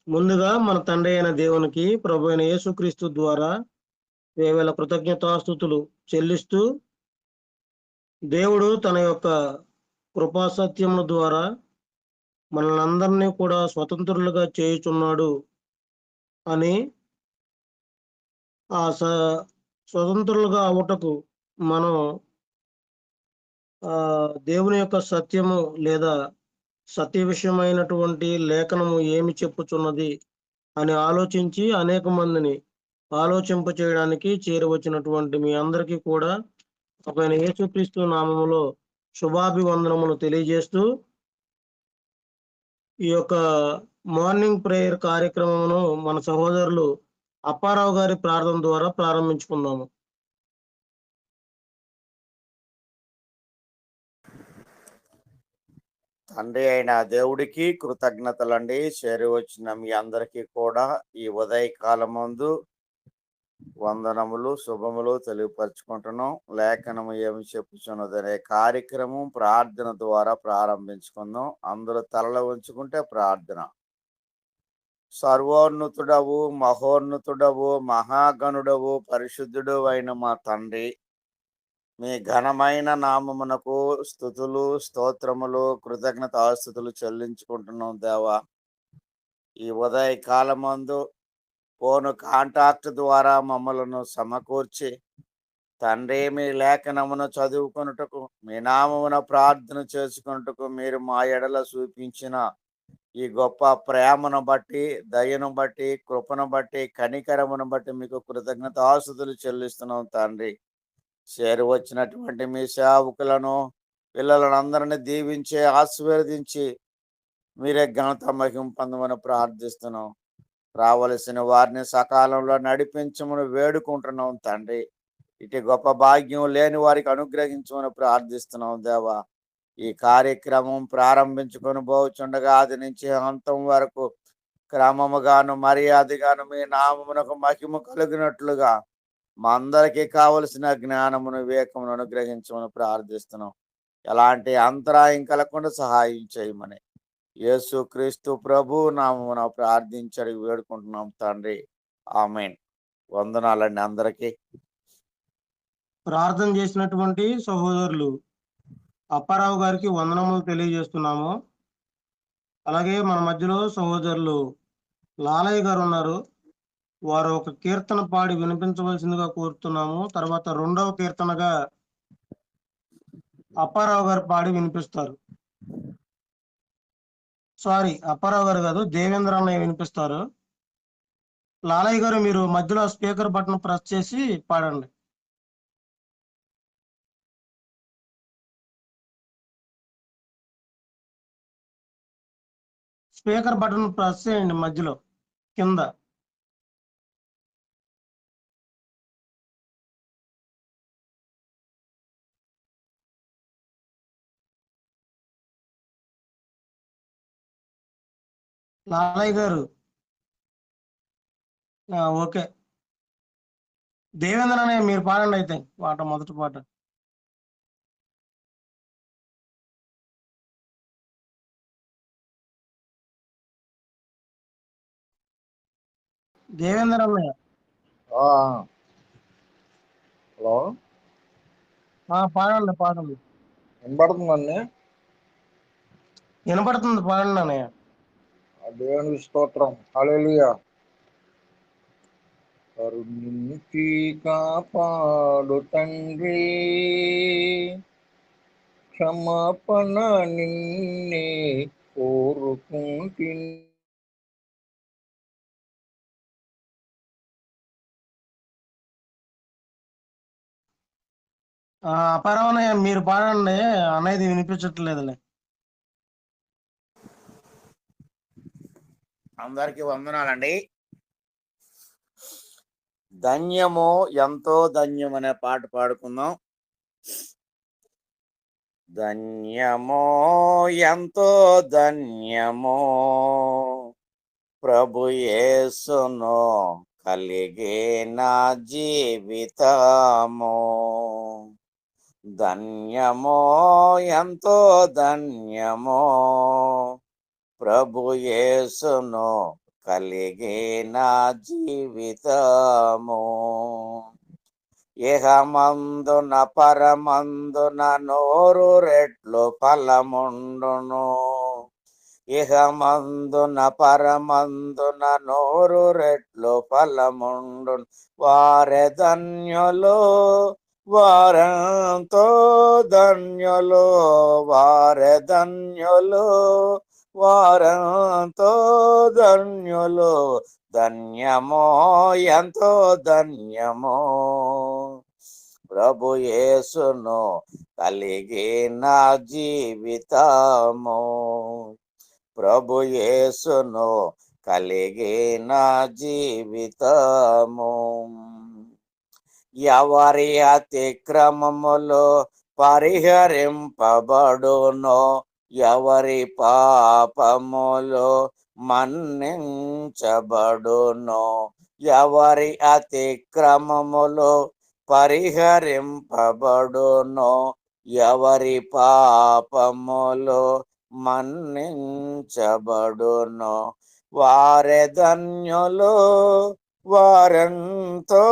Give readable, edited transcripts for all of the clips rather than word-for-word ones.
ముందుగా మన తండ్రి అయిన దేవునికి, ప్రభు అయిన యేసుక్రీస్తు ద్వారా వేవేల కృతజ్ఞతాస్తుతులు చెల్లిస్తూ, దేవుడు తన యొక్క కృపా సత్యముల ద్వారా మనల్నందరినీ కూడా స్వతంత్రులుగా చేయుచున్నాడు అని, ఆ స్వతంత్రులుగా అవుటకు మనం దేవుని యొక్క సత్యము లేదా సత్య విషయమైనటువంటి లేఖనము ఏమి చెప్పుచున్నది అని ఆలోచించి అనేక మందిని ఆలోచింప చేయడానికి చేరవచ్చినటువంటి మీ అందరికీ కూడా ఆయన యేసుక్రీస్తు నామములో శుభాభివందనములు తెలియజేస్తూ, ఈ యొక్క మార్నింగ్ ప్రేయర్ కార్యక్రమమును మన సహోదరులు అప్పారావు గారి ప్రార్థన ద్వారా ప్రారంభించుకుందాము. తండ్రి అయిన దేవుడికి కృతజ్ఞతలండి. చేరి వచ్చిన మీ అందరికీ కూడా ఈ ఉదయకాలం ముందు వందనములు శుభములు తెలియపరుచుకుంటున్నాం. లేఖనము ఏమి చెప్పుచున్నదనే కార్యక్రమం ప్రార్థన ద్వారా ప్రారంభించుకుందాం. అందరూ తలలో ఉంచుకుంటే ప్రార్థన. సర్వోన్నతుడవు, మహోన్నతుడవు, మహాగణుడవు, పరిశుద్ధుడు అయిన మా తండ్రి, మీ ఘనమైన నామమునకు స్తుతులు, స్తోత్రములు, కృతజ్ఞతాస్తుతులు చెల్లించుకుంటున్నాం దేవా. ఈ ఉదయ కాలమందు ఫోను కాంటాక్ట్ ద్వారా మమ్మలను సమకూర్చి, తండ్రి మీ లేఖనమును చదువుకొనుటకు, మీ నామమున ప్రార్థన చేసుకొనుటకు మీరు మా ఎడల చూపించిన ఈ గొప్ప ప్రేమను బట్టి, దయను బట్టి, కృపను బట్టి, కనికరమును బట్టి మీకు కృతజ్ఞతాస్తుతులు చెల్లిస్తున్నాం తండ్రి. చేరి వచ్చినటువంటి మీ సేవకులను, పిల్లలను అందరినీ దీవించి ఆశీర్వదించి మీరే ఘనత మహిమ పొందమని ప్రార్థిస్తున్నాం. రావలసిన వారిని సకాలంలో నడిపించమని వేడుకుంటున్నాం తండ్రి. ఇటు గొప్ప భాగ్యం లేని వారికి అనుగ్రహించమని ప్రార్థిస్తున్నాం దేవా. ఈ కార్యక్రమం ప్రారంభించుకొని పోచుండగా అది నుంచి అంతం వరకు క్రమముగాను మర్యాదగాను మీ నామమునకు మహిమ కలిగినట్లుగా మా అందరికీ కావలసిన జ్ఞానమును వివేకమును అనుగ్రహించమని ప్రార్థిస్తున్నాం. ఎలాంటి అంతరాయం కలగకుండా సహాయం చేయమని యేసుక్రీస్తు ప్రభు నామమున ప్రార్థించడి వేడుకుంటున్నాం తండ్రి. ఆమేన్. వందనాలండి అందరికీ. ప్రార్థన చేసినటువంటి సహోదరులు అప్పారావు గారికి వందనములు తెలియజేస్తున్నాము. అలాగే మన మధ్యలో సహోదరులు లాలయ్య గారు ఉన్నారు. వారు ఒక కీర్తన పాడి వినిపించవలసిందిగా కోరుతున్నాము. తర్వాత రెండవ కీర్తనగా అప్పారావు గారు పాడి వినిపిస్తారు. సారీ, అప్పారావు గారు కాదు, దేవేంద్ర అన్నయ్య వినిపిస్తారు. లాలయ్య గారు మీరు మధ్యలో స్పీకర్ బటన్ ప్రెస్ చేసి పాడండి. స్పీకర్ బటన్ ప్రెస్ చేయండి మధ్యలో కింద. లాలయ్య గారు ఓకే. దేవేంద్ర అనే మీరు పాడండి అయితే పాట, మొదటి పాట. దేవేంద్ర అన్నయ్య. హలో, పాడండి పాడండి. వినపడుతుందండి? వినపడుతుంది, పాడండి అన్నయ్య. దేవునికి స్తోత్రం. హల్లెలూయా. కరుణించి కాపాడు తండ్రి, క్షమాపణ నిన్నే కోరుకుంటిని. అపరమన్నయ్య మీరు పాడండి, అన్నయ్యది వినిపించట్లేదులే. అందరికీ వందనాలండి. ధన్యము, ఎంతో ధన్యం అనే పాట పాడుకుందాం. ధన్యమో, ఎంతో ధన్యమో, ప్రభు యేసును కలిగే నా జీవితము. ధన్యమో, ఎంతో ధన్యమో, ప్రభు యేసును కలిగిన జీవితము. ఇహమందున పరమందున 100 రెట్లు ఫలముండును. ఇహమందున పరమందున 100 రెట్లు ఫలముండును. వారె ధన్యులు, వారెంతో ధన్యులు, వారె ధన్యులు, వారెంతో ధన్యులు. ధన్యమో, ఎంతో ధన్యమో ప్రభు యేసును కలిగిన జీవితము. ప్రభు యేసును కలిగిన జీవితము. ఎవరి అతిక్రమములు పరిహరింపబడునో, ఎవరి పాపములు మన్నించబడునో, ఎవరి అతిక్రమములు పరిహరింపబడునో, ఎవరి పాపములు మన్నించబడునో. వారె ధన్యులు, వారెంతో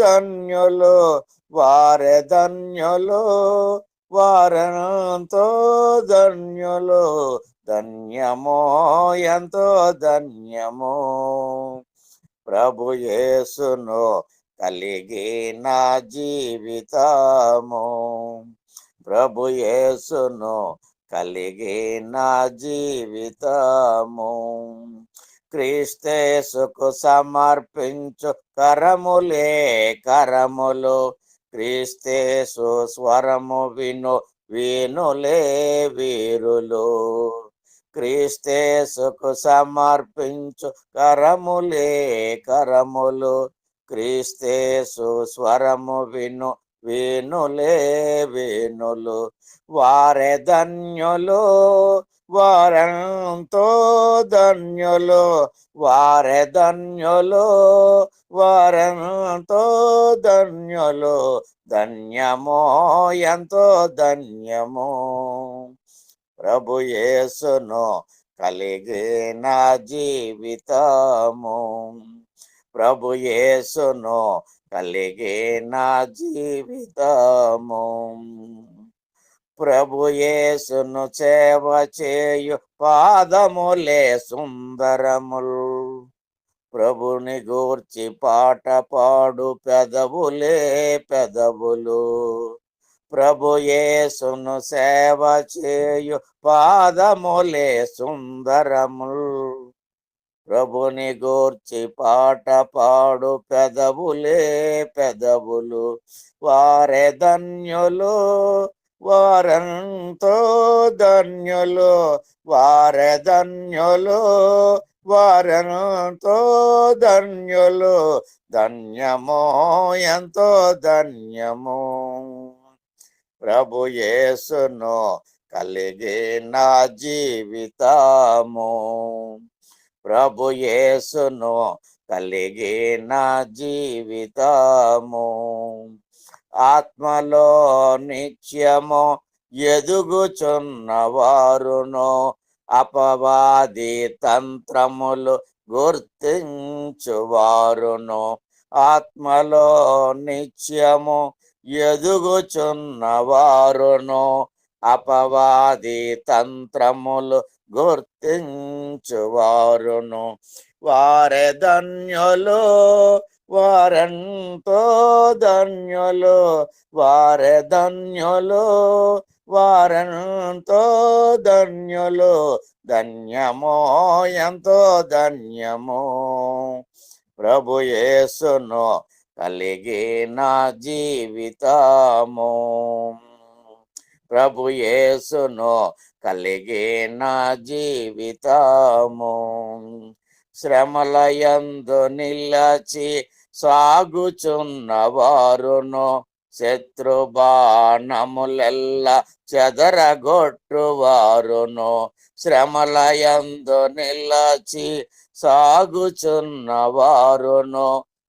ధన్యులు, వారె ధన్యులు, వారెంతో ధన్యులు. ధన్యమో, ఎంతో ధన్యమో ప్రభు యేసును కలిగిన జీవితము. ప్రభు యేసును కలిగిన జీవితము. క్రీస్తేసుకు సమర్పించు కరములే కరములు, క్రీస్తేసు స్వరము విను వీనులే వీరులు. క్రీస్తేసుకు సమర్పించు కరములే కరములు, క్రీస్తేసు స్వరము విను వీనులే వీనులు. వారె ధన్యులు, వారెంతో ధన్యులు, వారె ధన్యులు, వారెంతో ధన్యులు. ధన్యమో, ఎంతో ధన్యమో ప్రభు యేసును కలిగిన జీవితము. ప్రభు యేసును కలిగిన జీవితము. ప్రభు యేసును సేవ చేయు పాదములే సుందరములు, ప్రభుని గూర్చి పాట పాడు పెదవులే పెదవులు. ప్రభు యేసును సేవ చేయు పాదములే సుందరములు, ప్రభుని గూర్చి పాట పాడు పెదవులే పెదవులు. వారె ధన్యులు, వారెంతో ధన్యులు, వారె ధన్యులు, వారెంతో ధన్యులు. ధన్యమో, ఎంతో ధన్యమో ప్రభు యేసును కలిగిన జీవితము. ప్రభు యేసును కలిగిన జీవితము. ఆత్మలో నిత్యము ఎదుగుచున్నవారును, అపవాది తంత్రములు గుర్తించువారును. ఆత్మలో నిత్యము ఎదుగుచున్నవారును, అపవాది తంత్రములు గుర్తించువారును. వారె ధన్యులు, వారెంతో ధన్యులు, వారె ధన్యులు, వారెంతో ధన్యులు. ధన్యమో, ఎంతో ధన్యమో ప్రభు యేసును కలిగిన జీవితము. ప్రభు యేసును కలిగిన జీవితము. శ్రమలయందు నిలచి సాగుచున్నవారును, శత్రు బాణములెల్ల చెదరగొట్టువారును. శ్రమలయందు నిలచి సాగుచున్నవారును,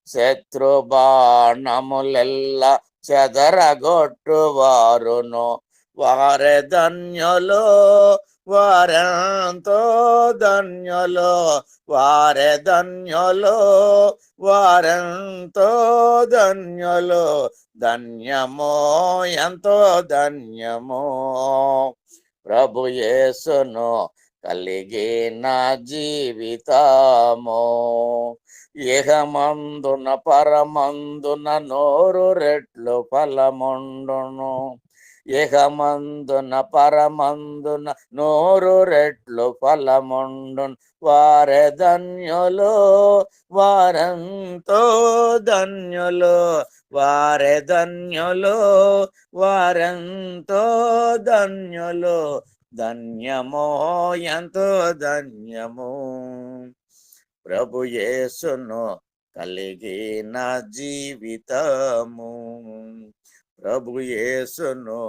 శత్రు బాణములెల్ల చెదరగొట్టువారును. వారే ధన్యులు, వారెంతో ధన్యులు, వారే ధన్యులు, వారెంతో ధన్యులు, ధన్యమో ఎంతో ధన్యమో ప్రభు యేసును కలిగిన జీవితము. ఇహమందున పరమందున నూరు రెట్లు ఫలముండును, ఇహమందున పరమందున నూరు రెట్లు ఫలముండును. వారే ధన్యులు, వారెంతో ధన్యులు, వారే ధన్యులు, వారెంతో ధన్యులు, ధన్యమో ఎంతో ధన్యము ప్రభు యేసును కలిగిన జీవితము. ప్రభు యేసును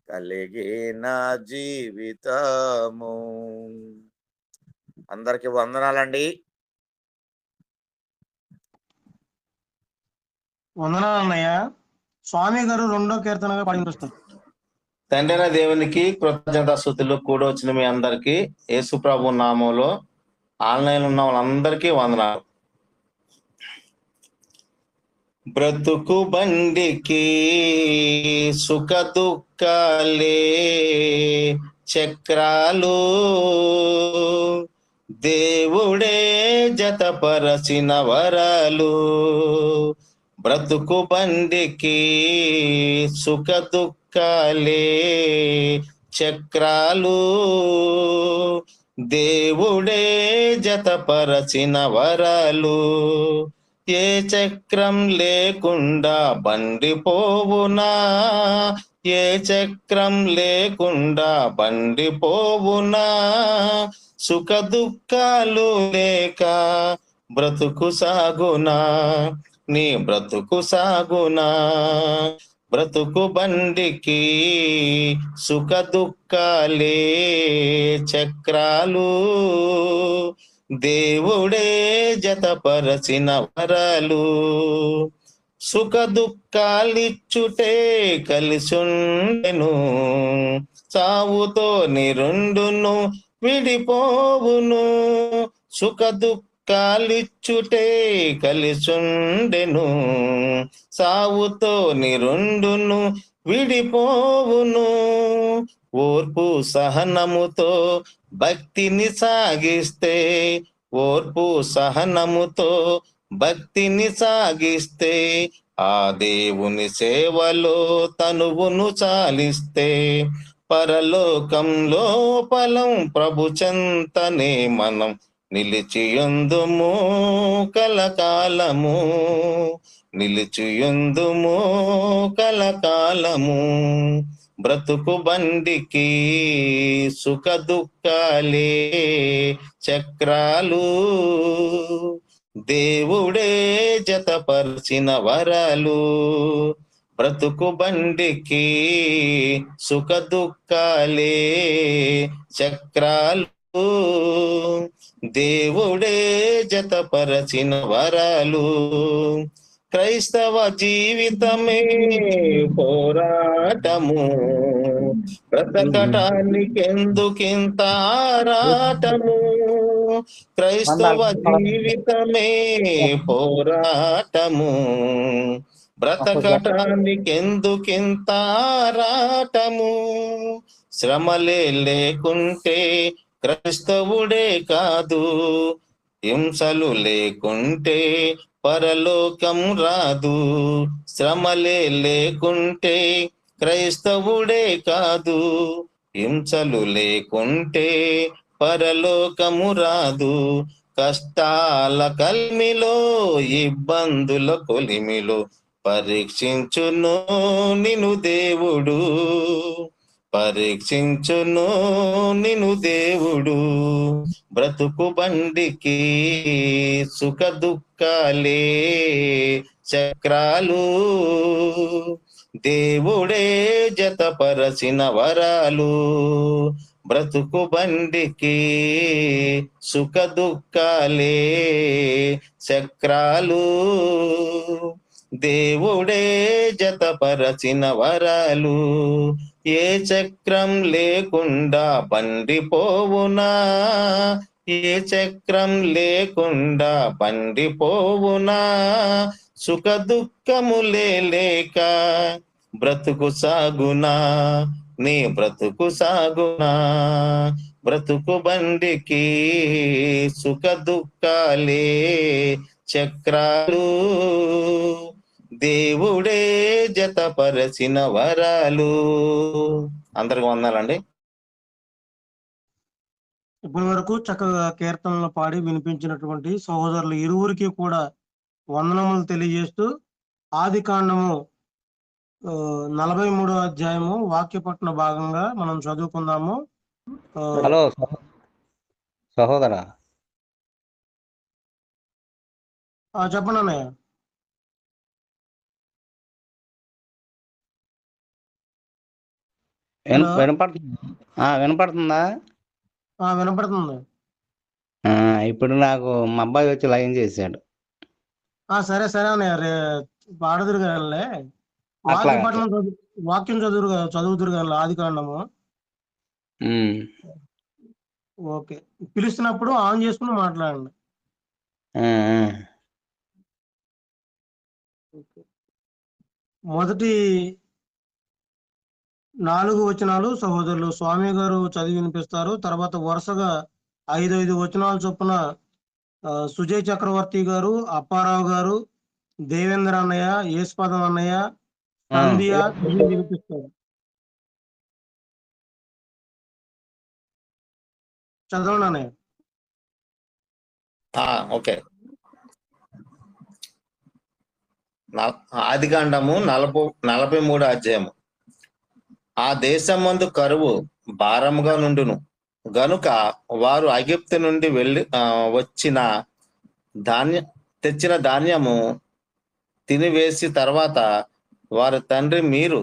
కలిగిన జీవితము. అందరికి వందనాలండి. వందనాలు అన్నయ్య. స్వామి గారు 2వ కీర్తనగా పాడిస్తారు. తండ్రైన దేవునికి కృతజ్ఞతాస్తుతులు కూడా వచ్చిన మీ అందరికి యేసు ప్రభు నామంలో ఆన్లైన్ ఉన్న వాళ్ళందరికీ వందనాలు. బ్రతుకు బండికి సుఖ దుఃఖాలే చక్రాలు, దేవుడే జతపరచిన వరాలు. బ్రతుకు బండికి సుఖ దుఃఖాలే చక్రాలు, దేవుడే జతపరచిన వరాలు. ఏ చక్రం లేకుండా బండి పోవునా, ఏ చక్రం లేకుండా బండి పోవునా, సుఖ దుఃఖాలు లేక బ్రతుకు సాగునా, నీ బ్రతుకు సాగునా. బ్రతుకు బండికి సుఖ దుఃఖాలే చక్రాలు, దేవుడే జతపరచిన వరాలు. సుఖ దుఃఖాలిచ్చుటే కలిసుండెను, సావుతో నిరుండును విడిపోవును. సుఖ దుఃఖాలిచ్చుటే కలిసుండెను, సావుతో నిరుండును విడిపోవును. ఓర్పు సహనముతో భక్తిని సాగిస్తే, ఓర్పు సహనముతో భక్తిని సాగిస్తే, ఆ దేవుని సేవలో తనువును చాలిస్తే, పరలోకంలో ఫలం ప్రభు చెంతనే మనం నిలిచియుందుము కలకాలము, నిలిచియుందుము కలకాలము. బ్రతుకు బండికి సుఖ దుఃఖాలే చక్రాలు, దేవుడే జతపరిచిన వరాలు. బ్రతుకు బండికి సుఖ దుఃఖాలే చక్రాలు, దేవుడే జతపరచిన వరాలు. క్రైస్తవ జీవితమే పోరాటము, బ్రతకటానికి ఎందుకింత ఆరాటము. క్రైస్తవ జీవితమే పోరాటము, బ్రతకటానికి ఎందుకింత ఆరాటము. శ్రమలే లేకుంటే క్రైస్తవుడే కాదు, హింసలు లేకుంటే పరలోకం రాదు. శ్రమలే లేకుంటే క్రైస్తవుడే కాదు, హింసలు లేకుంటే పరలోకము రాదు. కష్టాల కలిమిలో ఇబ్బందుల కొలిమిలో పరీక్షించును నిన్ను దేవుడు, పరీక్షించును నిన్ను దేవుడు. బ్రతుకు బండికి సుఖ దుఃఖాలే చక్రాలు, దేవుడే జతపరచిన వరాలు. బ్రతుకు బండికి సుఖ దుఃఖాలే చక్రాలు, దేవుడే జతపరచిన వరాలు ఏ చక్రం లేకుండా బండి పోవునా, ఏ చక్రం లేకుండా బండి పోవునా, సుఖ దుఃఖములే లేక బ్రతుకు సాగునా, నీ బ్రతుకు సాగునా, బ్రతుకు బండికి సుఖ దుఃఖాలే చక్రాలు, దేవుడే జతపరచిన వరాలు. అందరికి వందాలండి. ఇప్పటి వరకు చక్కగా కీర్తనలు పాడి వినిపించినటువంటి సహోదరులు ఇరువురికి కూడా వందనములు తెలియజేస్తూ ఆది కాండము 43వ అధ్యాయము వాక్యపట్న భాగంగా మనం చదువుకుందాము. హలో సహోదరా, చెప్పండి అన్నయ్య. హలో. వినపడుతుందా? వినపడుతుంది. ఇప్పుడు నాకు మా అబ్బాయి వచ్చి లైన్ చేశాడు. సరే సరే అన్నయ్య, పాడదురు కానీ అట్లా వాక్యం చదువుతురు కానీ ఆది కాండము. ఓకే, పిలుస్తున్నప్పుడు ఆన్ చేసుకుని మాట్లాడండి. మొదటి 4 వచనాలు సహోదరులు స్వామి గారు చదివి వినిపిస్తారు. తర్వాత వరుసగా 5 వచనాలు చొప్పున సుజయ్ చక్రవర్తి గారు, అప్పారావు గారు, దేవేంద్ర అన్నయ్య, యేసుపదం అన్నయ్య, సంధ్య వినిపిస్తారు. చదవండి అన్నయ్య. ఓకే. ఆది కాండము 43 అధ్యాయము. ఆ దేశమందు కరువు భారముగా నుండును గనుక వారు ఐగుప్తు నుండి తెచ్చిన ధాన్యము తినివేసి తర్వాత వారి తండ్రి మీరు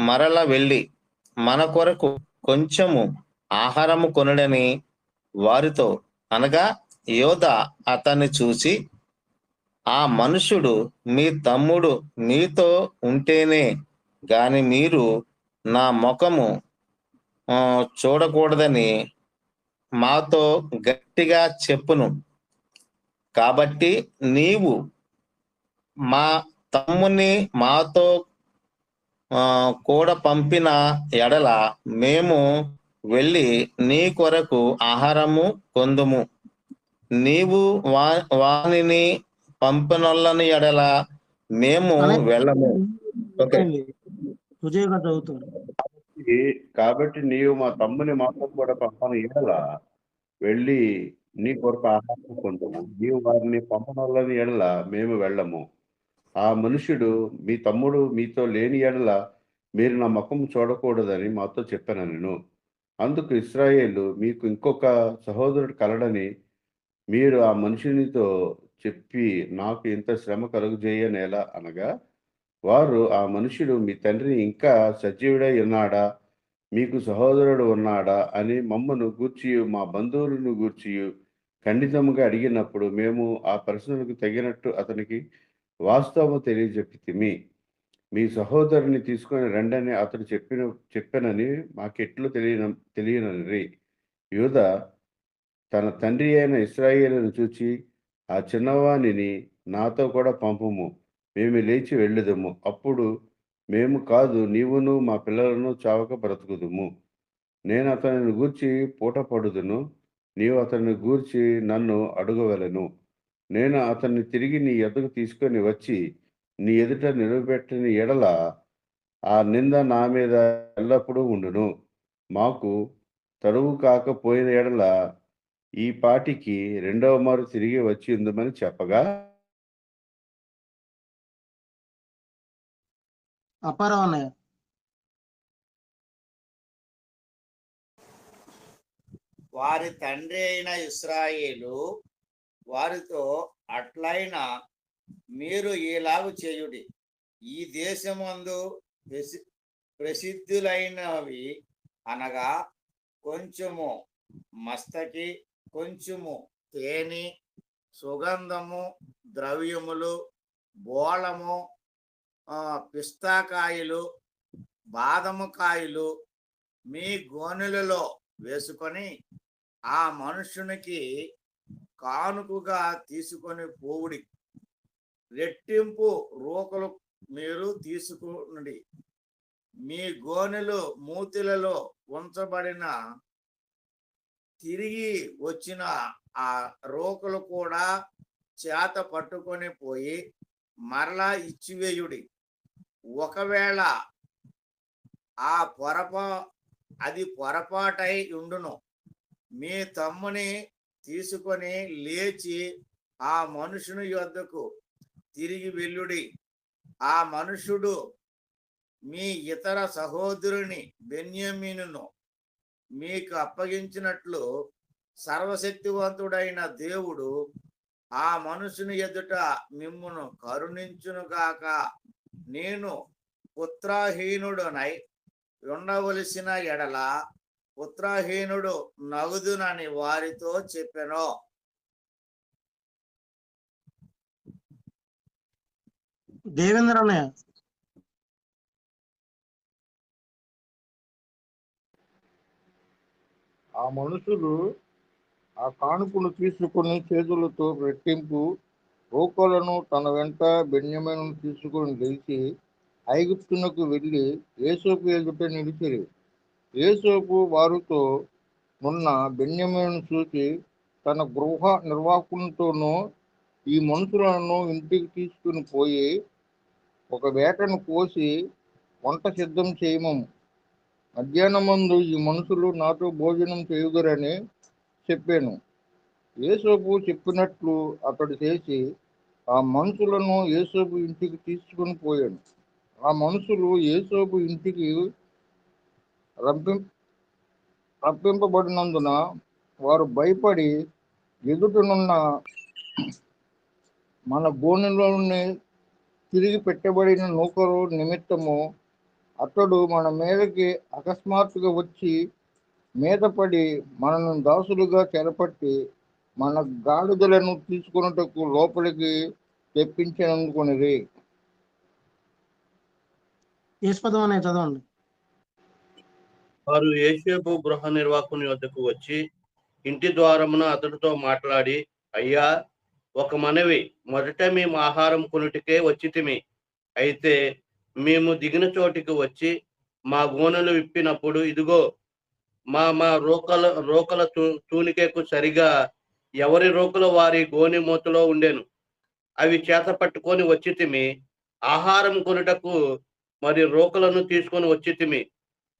మరల వెళ్ళి మన కొరకు కొంచెము ఆహారము కొనుడని వారితో అనగా యోధా అతన్ని చూసి, ఆ మనుషుడు మీ తమ్ముడు మీతో ఉంటేనే గాని మీరు నా ముఖము చూడకూడదని మాతో గట్టిగా చెప్పును. కాబట్టి నీవు మా తమ్ముని మాతో కూడా పంపిన ఎడల మేము వెళ్ళి నీ కొరకు ఆహారము కొందుము. నీవు వానిని పంపినొల్లని ఎడల మేము వెళ్ళము. కాబట్టి నీవు మా తమ్ముని మాతో కూడా పంపన ఎడల వెళ్ళి నీ కొరకు ఆహారం కొందుము. నీవు వారిని పంపనొల్లని ఎడల మేము వెళ్ళము. ఆ మనుషుడు మీ తమ్ముడు మీతో లేని ఎడల మీరు నా ముఖం చూడకూడదని మాతో చెప్పాను నేను. అందుకు ఇశ్రాయేలు మీకు ఇంకొక సహోదరుడు కలడని మీరు ఆ మనుషునితో చెప్పి నాకు ఇంత శ్రమ కలుగజేయనేలా అనగా, వారు ఆ మనుషుడు మీ తండ్రి ఇంకా సజీవుడై ఉన్నాడా, మీకు సహోదరుడు ఉన్నాడా అని మమ్మను గూర్చి మా బంధువులను గూర్చి ఖండితంగా అడిగినప్పుడు మేము ఆ ప్రశ్నలకు తగినట్టు అతనికి వాస్తవం తెలియజెప్పితిమి. మీ సహోదరుని తీసుకొని రండని అతడు చెప్పనని మాకెట్లు తెలియనని యూదా తన తండ్రి అయిన ఇశ్రాయేలును చూచి, ఆ చిన్నవాణిని నాతో కూడా పంపుము, మేము లేచి వెళ్ళుదము. అప్పుడు మేము కాదు, నీవును మా పిల్లలను చావక బ్రతుకుదుము. నేను అతనిని గూర్చి పూట పడుదును, నీవు అతన్ని గూర్చి నన్ను అడుగవలెను. నేను అతన్ని తిరిగి నీ ఎద్దకు తీసుకొని వచ్చి నీ ఎదుట నిలబెట్టని ఎడల ఆ నింద నా మీద ఎల్లప్పుడూ ఉండును. మాకు తడువు కాకపోయిన ఎడల ఈ పాటికి 2వ మారు తిరిగి వచ్చి ఉందమని చెప్పగా, వారి తండ్రి అయిన ఇశ్రాయేలు వారితో అట్లైనా మీరు ఈలాగు చేయుడి. ఈ దేశమందు ప్రసిద్ధులైనవి అనగా కొంచెము మస్తకి, కొంచెము తేనె, సుగంధము, ద్రవ్యములు, బోళము, పిస్తాకాయలు, బాదము కాయలు మీ గోనెలలో వేసుకొని ఆ మనుషునికి కానుకగా తీసుకొని పోవుడి. రెట్టింపు రూకలు మీరు తీసుకుని మీ గోనెలు మూతిలలో ఉంచబడిన తిరిగి వచ్చిన ఆ రోకలు కూడా చేత పట్టుకొని పోయి మరలా ఇచ్చివేయుడి. ఒకవేళ అది పొరపాటై ఉండును, మీ తమ్ముని తీసుకొని లేచి ఆ మనుషుని యొద్దకు తిరిగి వెళ్ళుడి. ఆ మనుషుడు మీ ఇతర సహోదరుని బెన్యామీనును మీకు అప్పగించినట్లు సర్వశక్తివంతుడైన దేవుడు ఆ మనుషుని ఎదుట మిమ్మును కరుణించునుగాక. నేను పుత్రహీనుడనై ఉండవలసిన ఎడల పుత్రహీనుడు నగుదునని వారితో చెప్పెను. దేవేంద్ర అన్నయ్య, ఆ మనుషులు ఆ కానుకను తీసుకుని చేతులతో రెట్టింపు రూకలను తన వెంట బెన్యామీను తీసుకుని లేచి ఐగుప్తునకు వెళ్ళి యోసేపు ఎదుట నిలిచిరి. యోసేపు వారితో నున్న బెన్యామీను చూసి తన గృహ నిర్వాహకునితోనూ ఈ మనుషులను ఇంటికి తీసుకుని పోయి ఒక వేటను కోసి వంట సిద్ధం చేయమము. మధ్యాహ్నమందు ఈ మనుషులు నాతో భోజనం చేయుదురని చెప్పాను. యోసేపు చెప్పినట్లు అతడు చేసి ఆ మనుషులను యోసేపు ఇంటికి తీసుకుని పోయాడు. ఆ మనుషులు యోసేపు ఇంటికి రప్పింపబడినందున వారు భయపడి ఎదుటనున్న మన గోనెలోని తిరిగి పెట్టబడిన నూకరు నిమిత్తము అతడు మన మీదకి అకస్మాత్తుగా వచ్చి మీద పడి మనను దాసులుగా చెరపట్టి మన గాడిదలను తీసుకున్నటకు లోపలికి తెప్పించనుకొనిరి. యేసుపదం అనే చదవండి. వారు యోసేపు గృహ నిర్వాహకుని వద్దకు వచ్చి ఇంటి ద్వారమున అతడితో మాట్లాడి, అయ్యా, ఒక మనవి, మొదట మేము ఆహారం కొనుటికే వచ్చితిమి. అయితే మేము దిగిన చోటికి వచ్చి మా గోనెలు విప్పినప్పుడు ఇదిగో మా మా రోకల తూనికకు సరిగా ఎవరి రోకల వారి గోనె మూతలో ఉండెను. అవి చేత పట్టుకొని వచ్చితిమి. ఆహారం కొనుటకు మరి రోకలను తీసుకొని వచ్చితిమి.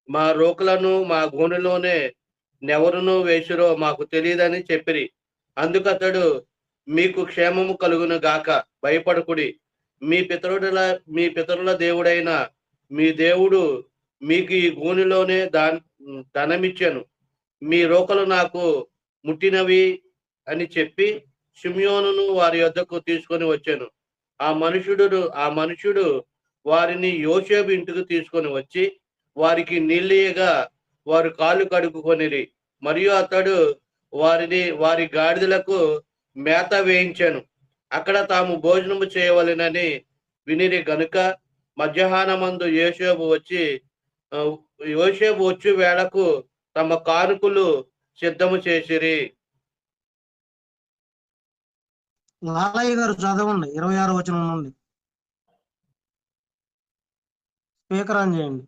మా రోకలను మా గోనెలోనే నెవరును వేసిరో మాకు తెలియదని చెప్పిరి. అందుకతడు, మీకు క్షేమము కలుగును గాక, భయపడకుడి. మీ పితరుల దేవుడైన మీ దేవుడు మీకు ఈ గోనెలోనే ధనమిచ్చాను. మీ రోకలు నాకు ముట్టినవి అని చెప్పి షిమ్యోనును వారి యొద్దకు తీసుకొని వచ్చాను. ఆ మనుషుడు వారిని యోసేపు ఇంటికి తీసుకొని వచ్చి వారికి నీళ్ళియగా వారు కాళ్ళు కడుక్కుకొనిరి. మరియు అతడు వారి గాడిదలకు మేత వేయించాను. అక్కడ తాము భోజనము చేయవలెనని వినిరి గనుక మధ్యాహ్నమందు యోసేపు వచ్చి వేళకు తమ కానుకలు సిద్ధము చేసిరి. లాలయ్య గారు చదవండి 26వ వచనం నుండి. స్పీకర్ ఆన్ చేయండి.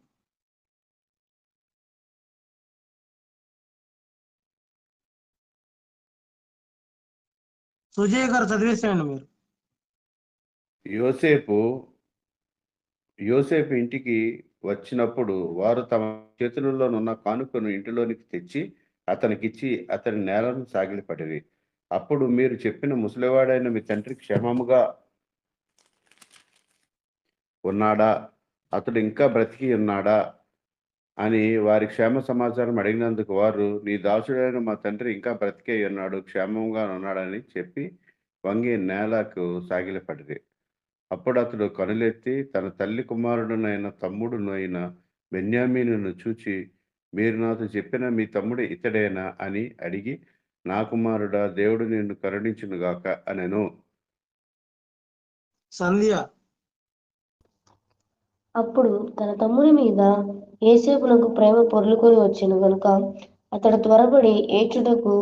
సుజయ్ గారు చదివేసేయండి మీరు. యోసేపు ఇంటికి వచ్చినప్పుడు వారు తమ చేతులలోనున్న కానుకను ఇంటిలోనికి తెచ్చి అతనికిచ్చి అతని నేలను సాగిలపడిరి. అప్పుడు మీరు చెప్పిన ముసలివాడైన మీ తండ్రి క్షేమముగా ఉన్నాడా, అతడు ఇంకా బ్రతికి ఉన్నాడా అని వారి క్షేమ సమాచారం అడిగినందుకు వారు, నీ దాసుడైన మా తండ్రి ఇంకా బ్రతికే ఉన్నాడు, క్షేమంగా ఉన్నాడని చెప్పి వంగి నేలకు సాగిలపడిరి. అప్పుడు అతడు కనులెత్తి తన తల్లి కుమారుడునైన తమ్ముడును అయిన బెన్యామీనును చూచి, మీరు నాతో చెప్పిన మీ తమ్ముడు ఇతడేనా అని అడిగి, నా కుమారుడా, దేవుడు నిన్ను కరుణించునుగాక అనెను. సంధ్య. అప్పుడు తన తమ్ముని మీద యోసేపునకు ప్రేమ పొర్లుకొని వచ్చెను గనుక అతడు త్వరపడి ఏడ్చుటకు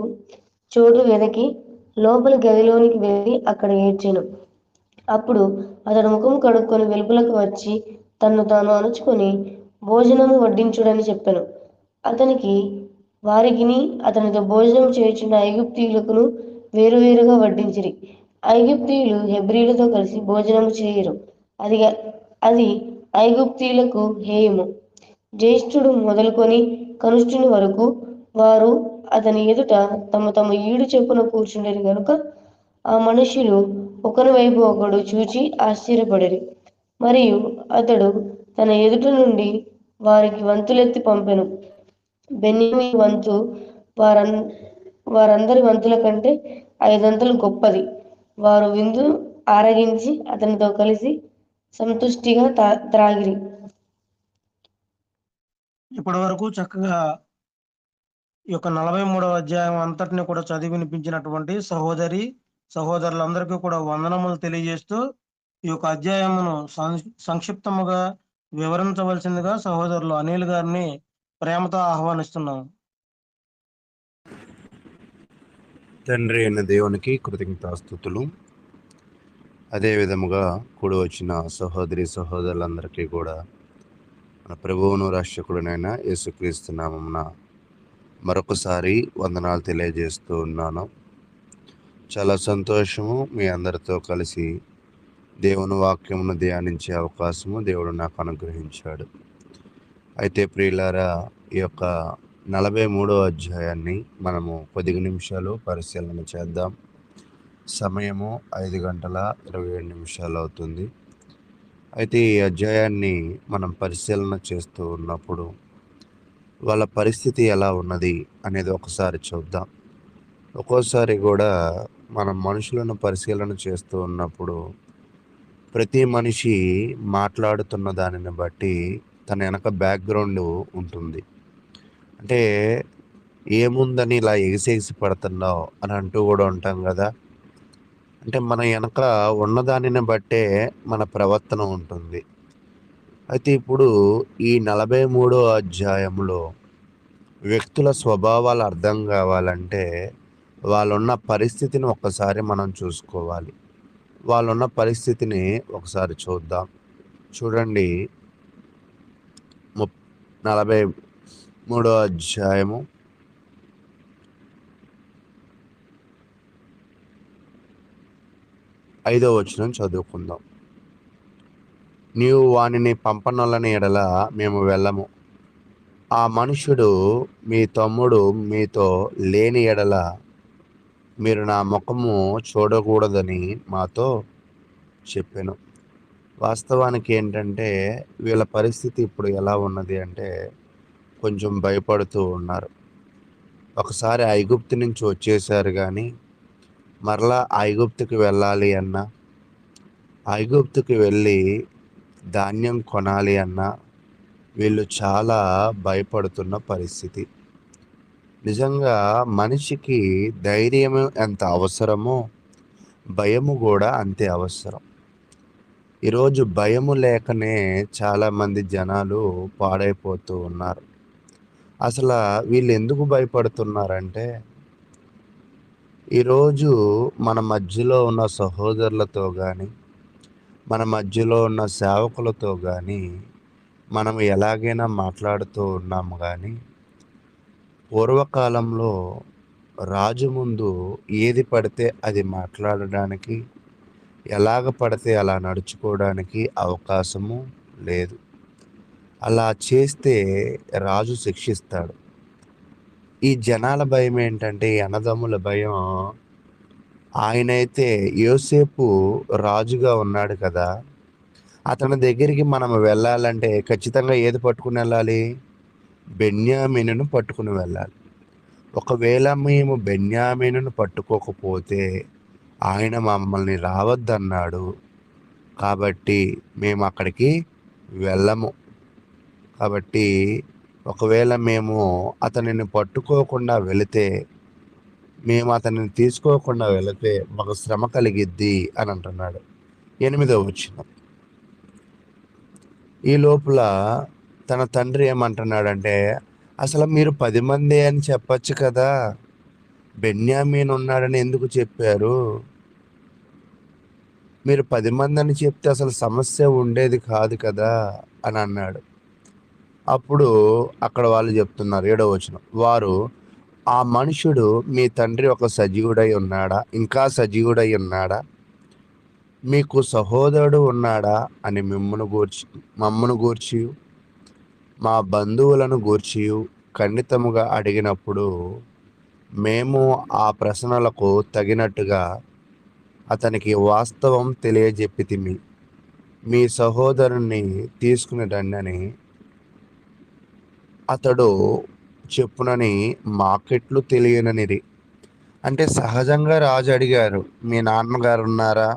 చోటు వెదకి లోపలి గదిలోనికి వెళ్ళి అక్కడ ఏడ్చెను. అప్పుడు అతడు ముఖము కడుక్కొని వెలుపలకు వచ్చి తన్ను తాను అణుచుకొని భోజనము వడ్డించుడని చెప్పెను. అతనికి వారికిని అతనితో భోజనం చేయుచున్న ఐగుప్తీయులకును వేరువేరుగా వడ్డించిరి. ఐగుప్తీయులు హెబ్రీయులతో కలిసి భోజనము చేయరు. అది ఐగుప్తీయులకు హేయము. జ్యేష్ఠుడు మొదలుకొని కనిష్ఠుని వరకు వారు అతని ఎదుట తమ తమ ఈడు చెప్పున కూర్చుండేది గనుక ఆ మనుష్యులు ఒకరి వైపు ఒకడు చూచి ఆశ్చర్యపడిరి. మరియు అతడు తన ఎదుట నుండి వారికి వంతులెత్తి పంపెను. బెన్యామీను వంతు వారందరి వంతుల కంటే 5 గొప్పది. వారు విందు ఆరగించి అతనితో కలిసి సంతుష్టిగా త్రాగిరి. ఇప్పటి వరకు చక్కగా ఈ యొక్క 43వ అధ్యాయం అంతటిని కూడా చదివి వినిపించినటువంటి సహోదరులందరికీ కూడా వందనములు తెలియజేస్తూ ఈ యొక్క అధ్యాయమును సంక్షిప్తముగా వివరించవలసిందిగా సహోదరులు అనిల్ గారిని ప్రేమతో ఆహ్వానిస్తున్నాము. తండ్రి అయిన దేవునికి కృతజ్ఞతాస్తుతులు. అదే విధముగా కూడి వచ్చిన సహోదరులందరికీ కూడా మన ప్రభువును రక్షకుడునైన యేసుక్రీస్తు నామమున మరొకసారి వందనాలు తెలియజేస్తూ ఉన్నాను. చాలా సంతోషము మీ అందరితో కలిసి దేవుని వాక్యమును ధ్యానించే అవకాశము దేవుడు నాకు అనుగ్రహించాడు. అయితే ప్రియులారా, ఈ యొక్క 43వ అధ్యాయాన్ని మనము 10 నిమిషాలు పరిశీలన చేద్దాం. సమయము 5:27 అవుతుంది. అయితే ఈ అధ్యాయాన్ని మనం పరిశీలన చేస్తూ ఉన్నప్పుడు వాళ్ళ పరిస్థితి ఎలా ఉన్నది అనేది ఒకసారి చూద్దాం. ఒక్కోసారి కూడా మనం మనుషులను పరిశీలన చేస్తూ ఉన్నప్పుడు ప్రతి మనిషి మాట్లాడుతున్న దానిని బట్టి తన వెనక బ్యాక్గ్రౌండ్ ఉంటుంది. అంటే ఏముందని ఇలా ఎగిసేసి పడుతున్నావు అని అంటూ కూడా ఉంటాం కదా. అంటే మన వెనక ఉన్నదానిని బట్టే మన ప్రవర్తన ఉంటుంది. అయితే ఇప్పుడు ఈ 43వ అధ్యాయంలో వ్యక్తుల స్వభావాలు అర్థం కావాలంటే వాళ్ళున్న పరిస్థితిని ఒక్కసారి మనం చూసుకోవాలి. వాళ్ళున్న పరిస్థితిని ఒకసారి చూద్దాం. చూడండి, 43వ అధ్యాయము 5వ వచనం చదువుకుందాం. నీవు వానిని పంపనొల్లని ఎడల మేము వెళ్ళము. ఆ మనుషుడు మీ తమ్ముడు మీతో లేని ఎడల మీరు నా ముఖము చూడకూడదని మాతో చెప్పాను. వాస్తవానికి ఏంటంటే వీళ్ళ పరిస్థితి ఇప్పుడు ఎలా ఉన్నది అంటే కొంచెం భయపడుతూ ఉన్నారు. ఒకసారి ఐగుప్తు నుంచి వచ్చేసారు, కానీ మరలా ఐగుప్తుకి వెళ్ళాలి అన్నా, ఐగుప్తుకి వెళ్ళి ధాన్యం కొనాలి అన్నా వీళ్ళు చాలా భయపడుతున్న పరిస్థితి. నిజంగా మనిషికి ధైర్యం ఎంత అవసరమో భయము కూడా అంతే అవసరం. ఈరోజు భయము లేకనే చాలామంది జనాలు పాడైపోతూ ఉన్నారు. అసలు వీళ్ళు ఎందుకు భయపడుతున్నారంటే, ఈరోజు మన మధ్యలో ఉన్న సహోదరులతో కానీ మన మధ్యలో ఉన్న సేవకులతో కానీ మనం ఎలాగైనా మాట్లాడుతూ ఉన్నాము. కానీ పూర్వకాలంలో రాజు ముందు ఏది పడితే అది మాట్లాడడానికి, ఎలాగ పడితే అలా నడుచుకోవడానికి అవకాశము లేదు. అలా చేస్తే రాజు శిక్షిస్తాడు. ఈ జనాల భయం ఏంటంటే, ఈ అన్నదమ్ముల భయం, ఆయనైతే యోసేపు రాజుగా ఉన్నాడు కదా, అతని దగ్గరికి మనం వెళ్ళాలంటే ఖచ్చితంగా ఏది పట్టుకుని వెళ్ళాలి? బెన్యామీనును పట్టుకుని వెళ్ళాలి. ఒకవేళ మేము బెన్యామీనును పట్టుకోకపోతే ఆయన మమ్మల్ని రావద్దన్నాడు, కాబట్టి మేము అక్కడికి వెళ్ళము. కాబట్టి ఒకవేళ మేము అతనిని పట్టుకోకుండా వెళితే, మేము అతనిని తీసుకోకుండా వెళితే మాకు శ్రమ కలిగిద్ది అని అంటున్నాడు. 8వ వచనం. ఈ లోపల తన తండ్రి ఏమంటున్నాడంటే, అసలు మీరు 10 మందే అని చెప్పొచ్చు కదా, బెన్యామీన్ ఉన్నాడని ఎందుకు చెప్పారు? మీరు 10 మంది అని చెప్తే అసలు సమస్య ఉండేది కాదు కదా అని అన్నాడు. అప్పుడు అక్కడ వాళ్ళు చెప్తున్నారు, 7వ వచనం, వారు, ఆ మనుషుడు మీ తండ్రి ఒక సజీవుడై ఉన్నాడా, ఇంకా సజీవుడై ఉన్నాడా, మీకు సహోదరుడు ఉన్నాడా అని మమ్మను గూర్చి మా బంధువులను గూర్చి ఖండితముగా అడిగినప్పుడు మేము ఆ ప్రశ్నలకు తగినట్టుగా అతనికి వాస్తవం తెలియజెప్పితిమి. మీ సహోదరుణ్ణి తీసుకుని రండని అతడు చెప్పునని మాకెట్లు తెలియననిది. అంటే సహజంగా రాజు అడిగారు, మీ నాన్నగారు ఉన్నారా,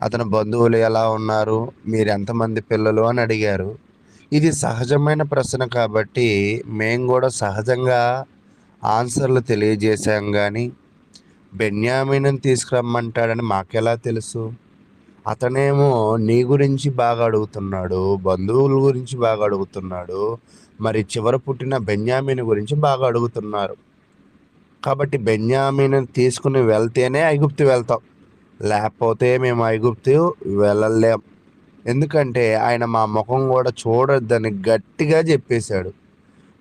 అతని బంధువులు ఎలా ఉన్నారు, మీరు ఎంతమంది పిల్లలు అని అడిగారు. ఇది సహజమైన ప్రశ్న కాబట్టి మేము కూడా సహజంగా ఆన్సర్లు తెలియజేశాం, కానీ బెన్యామీను తీసుకురమ్మంటాడని మాకెలా తెలుసు? అతనేమో నీ గురించి బాగా అడుగుతున్నాడు, బంధువుల గురించి బాగా అడుగుతున్నాడు, మరి చివర పుట్టిన బెన్యామీను గురించి బాగా అడుగుతున్నారు. కాబట్టి బెన్యామీను తీసుకుని వెళ్తేనే ఐగుప్తు వెళ్తాం, లేకపోతే మేము ఐగుప్తు వెళ్ళలేం. ఎందుకంటే ఆయన మా ముఖం కూడా చూడొద్దని గట్టిగా చెప్పేశాడు.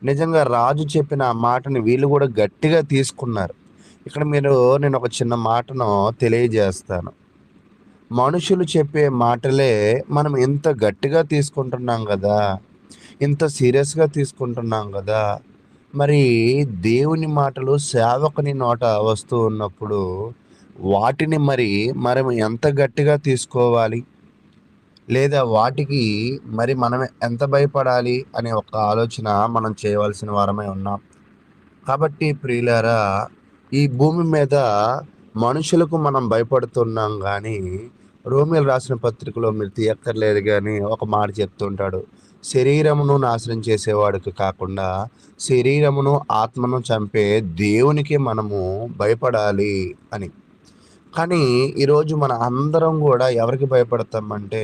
నిజంగా రాజు చెప్పిన ఆ మాటని వీళ్ళు కూడా గట్టిగా తీసుకున్నారు. ఇక్కడ నేను ఒక చిన్న మాటను తెలియజేస్తాను. మనుషులు చెప్పే మాటలే మనం ఇంత గట్టిగా తీసుకుంటున్నాం కదా, ఇంత సీరియస్గా తీసుకుంటున్నాం కదా, మరి దేవుని మాటలు సేవకుని నోట వస్తూ ఉన్నప్పుడు వాటిని మనం ఎంత గట్టిగా తీసుకోవాలి, లేదా వాటికి మనం ఎంత భయపడాలి అనే ఒక ఆలోచన మనం చేయవలసిన వారమై ఉన్నాం. కాబట్టి ప్రియులారా, ఈ భూమి మీద మనుషులకు మనం భయపడుతున్నాం, కానీ రోమియోలు రాసిన పత్రికలో మీరు తీయక్కర్లేదు, కానీ ఒక మాట చెప్తుంటాడు, శరీరమును నాశనం చేసేవాడికి కాకుండా శరీరమును ఆత్మను చంపే దేవునికి మనము భయపడాలి అని. కానీ ఈరోజు మన అందరం కూడా ఎవరికి భయపడతామంటే,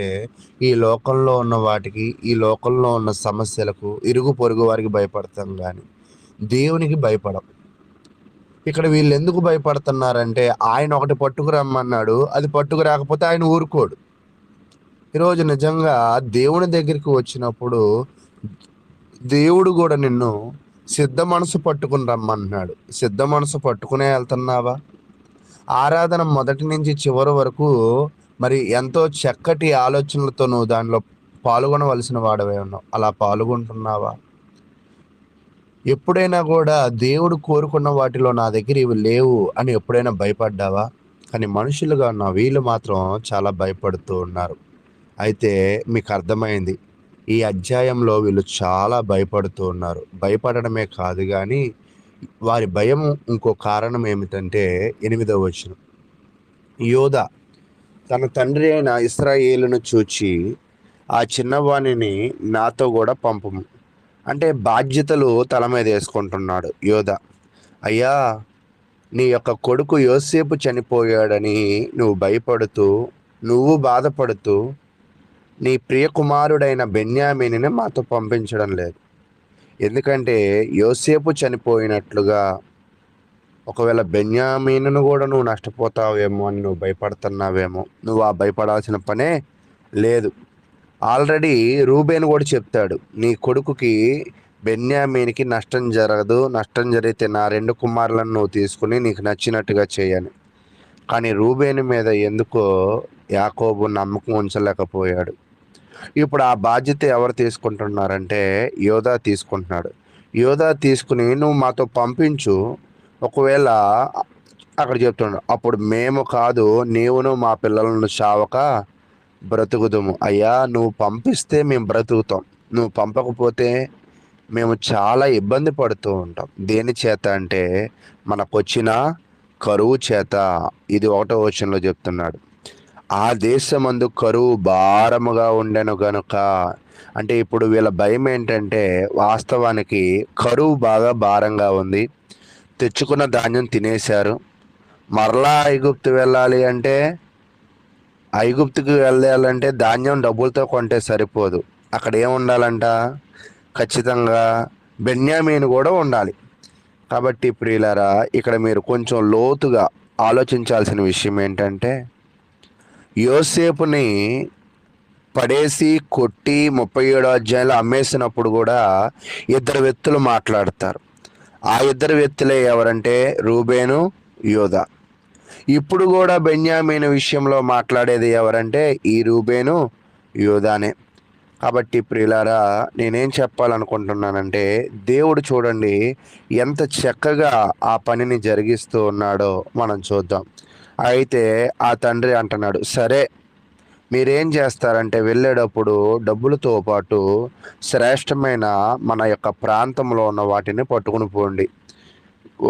ఈ లోకంలో ఉన్న వాటికి, ఈ లోకంలో ఉన్న సమస్యలకు, ఇరుగు పొరుగు వారికి భయపడతాం, కానీ దేవునికి భయపడం. ఇక్కడ వీళ్ళు ఎందుకు భయపడుతున్నారంటే, ఆయన ఒకటి పట్టుకురమ్మన్నాడు, అది పట్టుకురాకపోతే ఆయన ఊరుకోడు. ఈరోజు నిజంగా దేవుని దగ్గరికి వచ్చినప్పుడు దేవుడు కూడా నిన్ను సిద్ధ మనసు పట్టుకుని రమ్మన్నాడు. సిద్ధ మనసు పట్టుకునే వెళ్తున్నావా? ఆరాధన మొదటి నుంచి చివరి వరకు ఎంతో చక్కటి ఆలోచనలతో నువ్వు దానిలో పాల్గొనవలసిన వాడవే ఉన్నావు. అలా పాల్గొంటున్నావా? ఎప్పుడైనా కూడా దేవుడు కోరుకున్న వాటిలో నా దగ్గర ఇవి లేవు అని ఎప్పుడైనా భయపడ్డావా? కానీ మనుషులుగా ఉన్న వీళ్ళు మాత్రం చాలా భయపడుతూ ఉన్నారు. అయితే మీకు అర్థమైంది, ఈ అధ్యాయంలో వీళ్ళు చాలా భయపడుతూ ఉన్నారు. భయపడడమే కాదు, కానీ వారి భయం ఇంకో కారణం ఏమిటంటే 8వ వచనం, యోధా తన తండ్రి అయిన ఇశ్రాయేలును చూచి ఆ చిన్నవాణిని నాతో కూడా పంపము. అంటే బాధ్యతలు తల మీద వేసుకుంటున్నాడు యోధా. అయ్యా, నీ యొక్క కొడుకు యోసేపు చనిపోయాడని నువ్వు భయపడుతూ, నువ్వు బాధపడుతూ నీ ప్రియ కుమారుడైన బెన్యామీనుని మాతో పంపించడం లేదు. ఎందుకంటే యోసేపు చనిపోయినట్లుగా ఒకవేళ బెన్యామీనును కూడా నువ్వు నష్టపోతావేమో అని నువ్వు భయపడుతున్నావేమో. నువ్వు ఆ భయపడాల్సిన పనే లేదు. ఆల్రెడీ రూబేను కూడా చెప్తాడు, నీ కొడుకుకి బెన్యామీనికి నష్టం జరగదు, నష్టం జరిగితే నా 2 కుమారులను నువ్వు తీసుకుని నీకు నచ్చినట్టుగా చేయని. కానీ రూబేను మీద ఎందుకో యాకోబు నమ్మకం ఉంచలేకపోయాడు. ఇప్పుడు ఆ బాధ్యత ఎవరు తీసుకుంటున్నారంటే యోధా తీసుకుంటున్నాడు. యోధా తీసుకుని నువ్వు మాతో పంపించు, ఒకవేళ అక్కడ చెప్తున్నాడు, అప్పుడు మేము కాదు నీవును మా పిల్లలను చావక బ్రతుకుదుము. అయ్యా, నువ్వు పంపిస్తే మేము బ్రతుకుతాం, నువ్వు పంపకపోతే మేము చాలా ఇబ్బంది పడుతూ ఉంటాం. దేని చేత అంటే మనకొచ్చిన కరువు చేత. ఇది 1వ వచనంలో చెప్తున్నాడు, ఆ దేశమందు కరువు భారముగా ఉండెను గనుక. అంటే ఇప్పుడు వీళ్ళ భయం ఏంటంటే, వాస్తవానికి కరువు బాగా భారంగా ఉంది, తెచ్చుకున్న ధాన్యం తినేశారు. మరలా ఐగుప్తు వెళ్ళాలి అంటే, ఐగుప్తుకి వెళ్ళాలంటే ధాన్యం డబ్బులతో కొంటే సరిపోదు, అక్కడ ఏం ఉండాలంట? ఖచ్చితంగా బెన్యామీను కూడా ఉండాలి. కాబట్టి ప్రియులారా, ఇక్కడ మీరు కొంచెం లోతుగా ఆలోచించాల్సిన విషయం ఏంటంటే, యోసేపుని పడేసి కొట్టి 37వ అధ్యాయంలో అమ్మేసినప్పుడు కూడా ఇద్దరు వ్యక్తులు మాట్లాడతారు. ఆ ఇద్దరు వ్యక్తులే ఎవరంటే రూబేను, యోధా. ఇప్పుడు కూడా బెన్యామీను విషయంలో మాట్లాడేది ఎవరంటే ఈ రూబేను, యోధానే. కాబట్టి ప్రియులారా, నేనేం చెప్పాలనుకుంటున్నానంటే, దేవుడు చూడండి ఎంత చక్కగా ఆ పనిని జరిగిస్తూ ఉన్నాడో మనం చూద్దాం. అయితే ఆ తండ్రి అంటున్నాడు, సరే మీరేం చేస్తారంటే వెళ్ళేటప్పుడు డబ్బులతో పాటు శ్రేష్టమైన మన యొక్క ప్రాంతంలో ఉన్న వాటిని పట్టుకుని పోండి.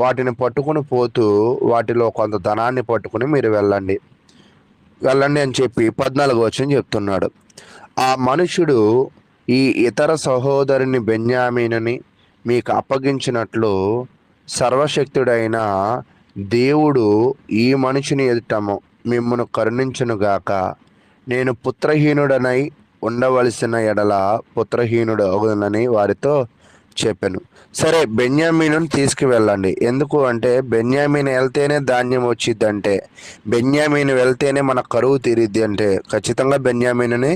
వాటిని పట్టుకుని పోతూ వాటిలో కొంత ధనాన్ని పట్టుకుని మీరు వెళ్ళండి అని చెప్పి 14వ వచనం చెప్తున్నాడు. ఆ మనుషుడు ఈ ఇతర సహోదరుని బెన్యామీనుని మీకు అప్పగించినట్లు సర్వశక్తుడైన దేవుడు ఈ మనుషుని ఎదుట మిమ్మును కరుణించునుగాక. నేను పుత్రహీనుడనై ఉండవలసిన ఎడల పుత్రహీనుడు అవునని వారితో చెప్పాను. సరే, బెన్యామీనుని తీసుకువెళ్ళండి. ఎందుకు అంటే బెన్యామీను వెళ్తేనే ధాన్యం వచ్చిద్దంటే, బెన్యామీను వెళ్తేనే మన కరువు తీరిద్ది అంటే ఖచ్చితంగా బెన్యామీనుని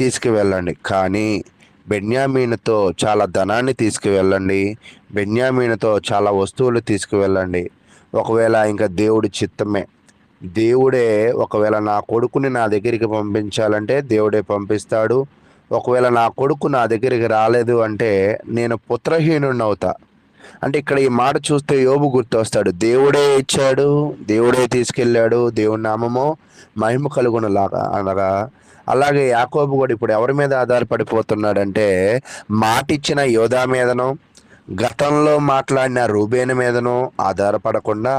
తీసుకువెళ్ళండి. కానీ బెన్యామీనుతో చాలా ధనాన్ని తీసుకువెళ్ళండి, బెన్యామీనుతో చాలా వస్తువులు తీసుకువెళ్ళండి. ఒకవేళ ఇంకా దేవుడి చిత్తమే, దేవుడే ఒకవేళ నా కొడుకుని నా దగ్గరికి పంపించాలంటే దేవుడే పంపిస్తాడు. ఒకవేళ నా కొడుకు నా దగ్గరికి రాలేదు అంటే నేను పుత్రహీనుడిని అవుతా. అంటే ఇక్కడ ఈ మాట చూస్తే యోబు గుర్తొస్తాడు. దేవుడే ఇచ్చాడు, దేవుడే తీసుకెళ్ళాడు, దేవుడి నామము మహిమ కలుగునులాగా అనగా. అలాగే యాకోబు కూడా ఇప్పుడు ఎవరి మీద ఆధారపడిపోతున్నాడంటే మాట ఇచ్చిన యోధా మీదనో గతంలో మాట్లాడిన రూబేను మీదనో ఆధారపడకుండా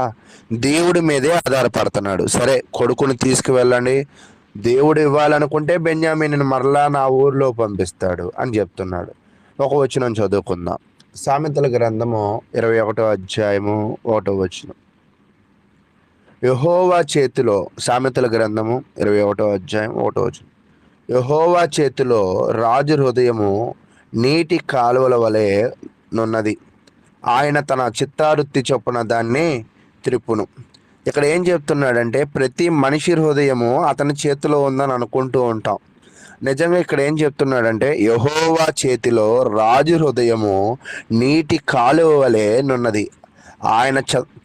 దేవుడి మీదే ఆధారపడుతున్నాడు. సరే, కొడుకుని తీసుకువెళ్ళండి, దేవుడు ఇవ్వాలనుకుంటే బెన్యామీనుని మరలా నా ఊర్లో పంపిస్తాడు అని చెప్తున్నాడు. ఒక వచనం చదువుకుందాం. సామెతల గ్రంథము 21వ అధ్యాయము 1వ వచనం. యెహోవా చేతిలో, సామెతల గ్రంథము 21వ అధ్యాయం 1వ వచనం. యెహోవా చేతిలో రాజు హృదయము నీటి కాలువల వలె నున్నది, ఆయన తన చిత్తావృత్తి చొప్పున దాన్ని త్రిప్పును. ఇక్కడ ఏం చెప్తున్నాడంటే ప్రతి మనిషి హృదయము అతని చేతిలో ఉందని అనుకుంటూ ఉంటాం. నిజంగా ఇక్కడ ఏం చెప్తున్నాడంటే యెహోవా చేతిలో రాజు హృదయము నీటి కాలువ వలె నున్నది, ఆయన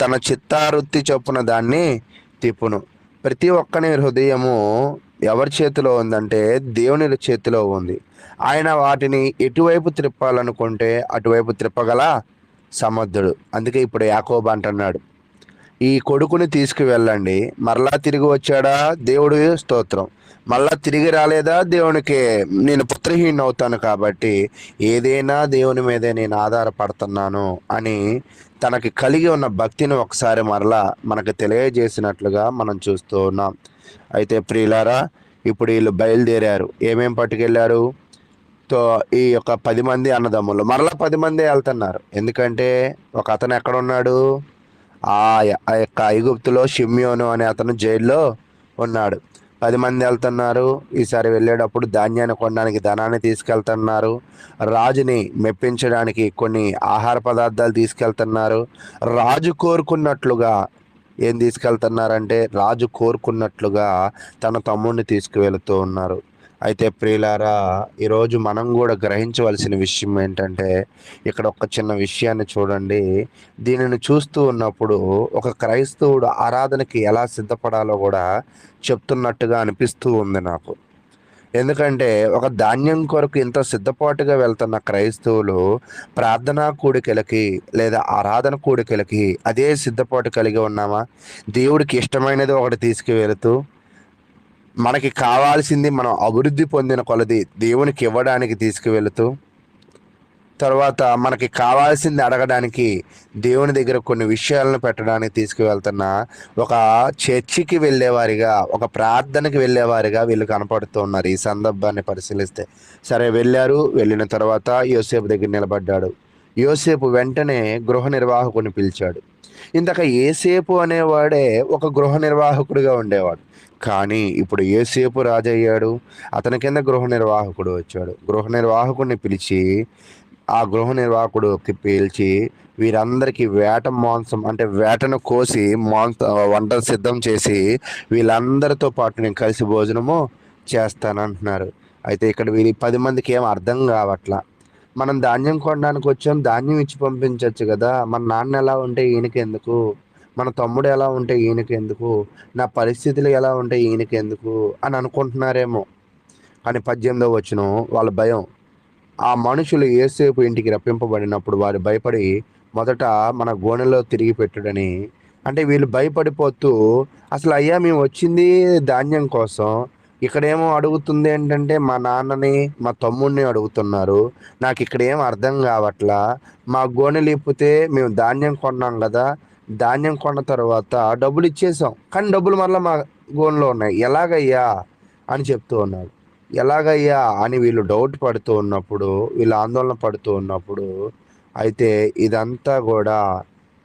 తన చిత్తావృత్తి చొప్పున దాన్ని తిప్పును. ప్రతి ఒక్కని హృదయము ఎవరి చేతిలో ఉందంటే దేవుని చేతిలో ఉంది. ఆయన వాటిని ఎటువైపు త్రిప్పాలనుకుంటే అటువైపు త్రిప్పగల సమర్థుడు. అందుకే ఇప్పుడు యాకోబు అంటున్నాడు, ఈ కొడుకుని తీసుకువెళ్ళండి. మరలా తిరిగి వచ్చాడా? దేవుడు స్తోత్రం. మళ్ళా తిరిగి రాలేదా? దేవునికి నేను పుత్రహీన అవుతాను, కాబట్టి ఏదైనా దేవుని మీదే నేను ఆధారపడుతున్నాను అని తనకి కలిగి ఉన్న భక్తిని ఒకసారి మరలా మనకు తెలియజేసినట్లుగా మనం చూస్తూ ఉన్నాం. అయితే ప్రియులారా, ఇప్పుడు వీళ్ళు బయలుదేరారు. ఏమేం పట్టుకెళ్ళారు? ఈ యొక్క 10 మంది అన్నదమ్ములు మరలా 10 మంది వెళ్తున్నారు. ఎందుకంటే ఒక అతను ఎక్కడ ఉన్నాడు? ఆ యొక్క ఐగుప్తులో షిమ్యోను అనే అతను జైల్లో ఉన్నాడు. 10 మంది వెళ్తున్నారు. ఈసారి వెళ్ళేటప్పుడు ధాన్యాన్ని కొనడానికి ధనాన్ని తీసుకెళ్తున్నారు. రాజుని మెప్పించడానికి కొన్ని ఆహార పదార్థాలు తీసుకెళ్తున్నారు. రాజు కోరుకున్నట్లుగా ఏం తీసుకెళ్తున్నారంటే రాజు కోరుకున్నట్లుగా తన తమ్ముడిని తీసుకువెళుతూ ఉన్నారు. అయితే ప్రియులారా, ఈరోజు మనం కూడా గ్రహించవలసిన విషయం ఏంటంటే ఇక్కడ ఒక చిన్న విషయాన్ని చూడండి. దీనిని చూస్తూ ఉన్నప్పుడు ఒక క్రైస్తవుడు ఆరాధనకి ఎలా సిద్ధపడాలో కూడా చెప్తున్నట్టుగా అనిపిస్తూ ఉంది నాకు. ఎందుకంటే ఒక ధాన్యం కొరకు ఇంత సిద్ధపాటుగా వెళ్తున్న క్రైస్తవులు ప్రార్థనా కూడికలకి లేదా ఆరాధన కూడికలకి అదే సిద్ధపాటు కలిగి ఉన్నామా? దేవుడికి ఇష్టమైనది ఒకటి తీసుకువెళుతూ మనకి కావాల్సింది మనం అభివృద్ధి పొందిన కొలది దేవునికి ఇవ్వడానికి తీసుకువెళుతూ, తర్వాత మనకి కావాల్సింది అడగడానికి దేవుని దగ్గర కొన్ని విషయాలను పెట్టడానికి తీసుకువెళ్తున్న ఒక చర్చికి వెళ్ళేవారిగా, ఒక ప్రార్థనకి వెళ్ళేవారిగా వీళ్ళు కనపడుతూ ఉన్నారు. ఈ సందర్భాన్ని పరిశీలిస్తే సరే వెళ్ళారు. వెళ్ళిన తర్వాత యోసేపు దగ్గర నిలబడ్డాడు. యోసేపు వెంటనే గృహ నిర్వాహకుని పిలిచాడు. ఇంతక ఏసేపు అనేవాడే ఒక గృహ నిర్వాహకుడిగా ఉండేవాడు. కానీ ఇప్పుడు యోసేపు రాజు అయ్యాడు. అతని కింద గృహ నిర్వాహకుడు వచ్చాడు. గృహ నిర్వాహకుడిని పిలిచి ఆ గృహ నిర్వాహకుడికి పిలిచి వీరందరికీ వేట మాంసం అంటే వేటను కోసి వంట సిద్ధం చేసి వీళ్ళందరితో పాటు నేను కలిసి భోజనము చేస్తానంటున్నారు. అయితే ఇక్కడ వీరి 10 మందికి ఏం అర్థం కావట్లా. మనం ధాన్యం కొనడానికి వచ్చాం, ధాన్యం ఇచ్చి పంపించవచ్చు కదా, మన నాన్న ఎలా ఉంటే ఈయనకెందుకు, మన తమ్ముడు ఎలా ఉంటే ఈయనకెందుకు, నా పరిస్థితులు ఎలా ఉంటే ఈయనకెందుకు అని అనుకుంటున్నారేమో. కానీ 18వ వచనం వాళ్ళ భయం. ఆ మనుషులు యోసేపు ఇంటికి రప్పింపబడినప్పుడు వారు భయపడి మొదట మన గోనెలో తిరిగి పెట్టుడని. అంటే వీళ్ళు భయపడిపోతూ అసలు అయ్యా మేము వచ్చింది ధాన్యం కోసం, ఇక్కడేమో అడుగుతుంది ఏంటంటే మా నాన్నని మా తమ్ముడిని అడుగుతున్నారు, నాకు ఇక్కడ ఏం అర్థం కావట్లా, మా గోనెలు ఇప్పితే మేము ధాన్యం కొన్నాం కదా, ధాన్యం కొన్న తర్వాత డబ్బులు ఇచ్చేసాం కానీ డబ్బులు మరలా మా గోనెలో ఉన్నాయి, ఎలాగయ్యా అని చెప్తూ ఉన్నాడు. ఎలాగయ్యా అని వీళ్ళు డౌట్ పడుతూ ఉన్నప్పుడు, వీళ్ళు ఆందోళన పడుతూ ఉన్నప్పుడు, అయితే ఇదంతా కూడా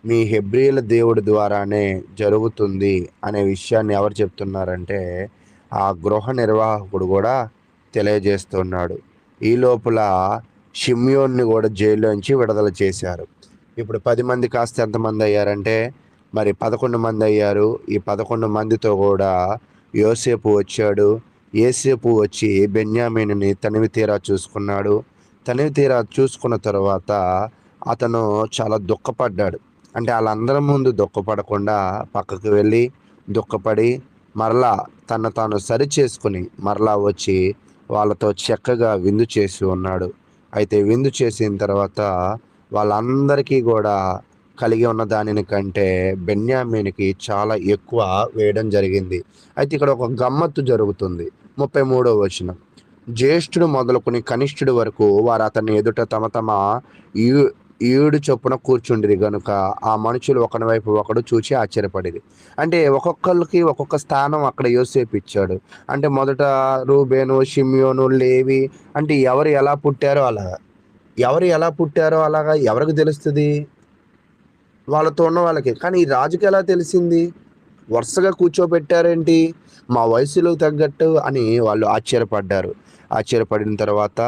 మీ హెబ్రీల దేవుడి ద్వారానే జరుగుతుంది అనే విషయాన్ని ఎవరు చెప్తున్నారంటే ఆ గృహ నిర్వాహకుడు కూడా తెలియజేస్తున్నాడు. ఈ లోపల షిమ్యోన్ని కూడా జైల్లోంచి విడుదల చేశారు. ఇప్పుడు 10 మంది కాస్త ఎంతమంది అయ్యారంటే మరి 11 మంది అయ్యారు. ఈ 11 మందితో కూడా యోసేపు వచ్చాడు. యోసేపు వచ్చి బెన్యామీనుని తనివి తీరా చూసుకున్నాడు. తనివి తీరా చూసుకున్న తర్వాత అతను చాలా దుఃఖపడ్డాడు. అంటే వాళ్ళందరి ముందు దుఃఖపడకుండా పక్కకు వెళ్ళి దుఃఖపడి మరలా తను తాను సరి చేసుకుని మరలా వచ్చి వాళ్ళతో చక్కగా విందు చేసి ఉన్నాడు. అయితే విందు చేసిన తర్వాత వాళ్ళందరికీ కూడా కలిగి ఉన్న దానిని కంటే బెన్యామీనికి చాలా ఎక్కువ వేయడం జరిగింది. అయితే ఇక్కడ ఒక గమ్మత్తు జరుగుతుంది. 33వ వచనం. జ్యేష్ఠుడు మొదలుకొని కనిష్ఠుడు వరకు వారు అతన్ని ఎదుట తమ తమ ఈడు చొప్పున కూర్చుండిరి గనుక ఆ మనుషులు ఒకని వైపు ఒకడు చూచి ఆశ్చర్యపడిరి. అంటే ఒక్కొక్కరికి ఒక్కొక్క స్థానం అక్కడ యోసేపు ఇచ్చాడు. అంటే మొదట రూబేను, షిమ్యోను, లేవి అంటే ఎవరు ఎలా పుట్టారో అలాగా ఎవరికి తెలుస్తుంది? వాళ్ళతో ఉన్న వాళ్ళకి. కానీ ఈ రాజుకి ఎలా తెలిసింది? వరుసగా కూర్చోబెట్టారేంటి మా వయసులో తగ్గట్టు అని వాళ్ళు ఆశ్చర్యపడ్డారు. ఆశ్చర్యపడిన తర్వాత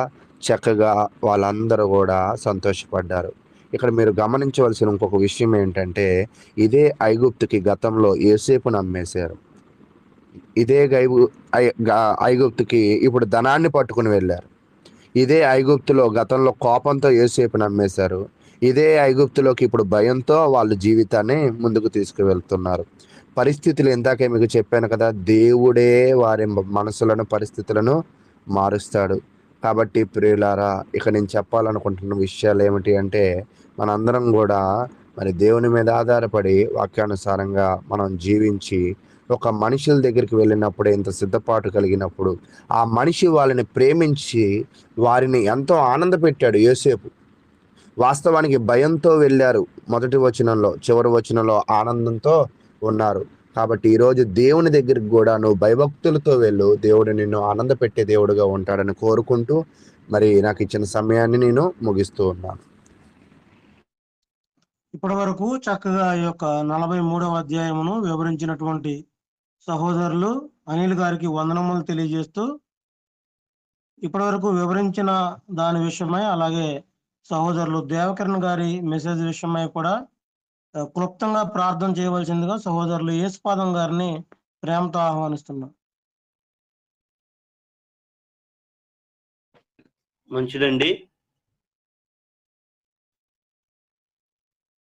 చక్కగా వాళ్ళందరూ కూడా సంతోషపడ్డారు. ఇక్కడ మీరు గమనించవలసిన ఇంకొక విషయం ఏంటంటే ఇదే ఐగుప్తుకి గతంలో యోసేపును అమ్మేశారు. ఇదే ఐగుప్తుకి ఇప్పుడు ధనాన్ని పట్టుకుని వెళ్ళారు. ఇదే ఐగుప్తులో గతంలో కోపంతో యోసేపును అమ్మేశారు. ఇదే ఐగుప్తులోకి ఇప్పుడు భయంతో వాళ్ళ జీవితాన్ని ముందుకు తీసుకువెళ్తున్నారు. పరిస్థితులు ఇందాకే మీకు చెప్పాను కదా, దేవుడే వారి మనసులను పరిస్థితులను మారుస్తాడు. కాబట్టి ప్రియులారా, ఇక నేను చెప్పాలనుకుంటున్న విషయాలు ఏమిటి అంటే మనందరం కూడా మరి దేవుని మీద ఆధారపడి వాక్యానుసారంగా మనం జీవించి ఒక మనుషుల దగ్గరికి వెళ్ళినప్పుడు ఇంత సిద్ధపాటు కలిగినప్పుడు ఆ మనిషి వాళ్ళని ప్రేమించి వారిని ఎంతో ఆనంద పెట్టాడు యోసేపు. వాస్తవానికి భయంతో వెళ్ళారు మొదటి వచనంలో, చివరి వచనంలో ఆనందంతో ఉన్నారు. కాబట్టి ఈరోజు దేవుని దగ్గరికి కూడా నువ్వు భయభక్తులతో వెళ్ళు, దేవుడు నిన్ను ఆనంద పెట్టే దేవుడుగా ఉంటాడని కోరుకుంటూ మరి నాకు ఇచ్చిన సమయాన్ని నేను ముగిస్తూ ఉన్నాను. ఇప్పటి వరకు చక్కగా ఈ యొక్క 43వ అధ్యాయమును వివరించినటువంటి సహోదరులు అనిల్ గారికి వందనములు తెలియజేస్తూ ఇప్పటి వరకు వివరించిన దాని విషయమై అలాగే సహోదరులు దేవకరణ్ గారి మెసేజ్ విషయమై కూడా క్లుప్తంగా ప్రార్థన చేయవలసిందిగా సహోదరులు యేసుపాదం గారిని ప్రేమతో ఆహ్వానిస్తున్నాం. మంచిదండి,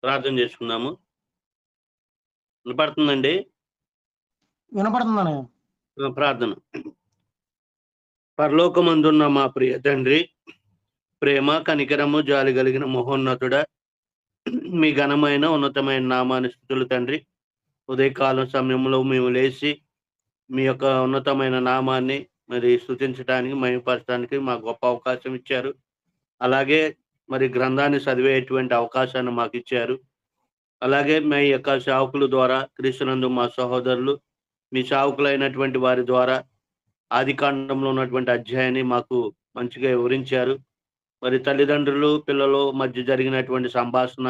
ప్రార్థన చేసుకుందాము. వినపడుతుందండి? వినపడుతుందన్నయ్య. ప్రార్థన. పరలోకమందున్న మా ప్రియ తండ్రి, ప్రేమ కనికరము జాలి కలిగిన మహోన్నతుడ, మీ ఘనమైన ఉన్నతమైన నామాన్ని స్తుతులు తండ్రి. ఉదయకాలం సమయంలో మేము లేచి మీ యొక్క ఉన్నతమైన నామాన్ని మరి స్తుతించడానికి మహిమపరచడానికి మాకు గొప్ప అవకాశం ఇచ్చారు. అలాగే మరి గ్రంథాన్ని చదివేటువంటి అవకాశాన్ని మాకు ఇచ్చారు. అలాగే మీ యొక్క సేవకుల ద్వారా క్రీస్తునందు మా సహోదరులు మీ సేవకులైనటువంటి వారి ద్వారా ఆదికాండంలో ఉన్నటువంటి అధ్యాయాన్ని మాకు మంచిగా వివరించారు. మరి తల్లిదండ్రులు పిల్లలు మధ్య జరిగినటువంటి సంభాషణ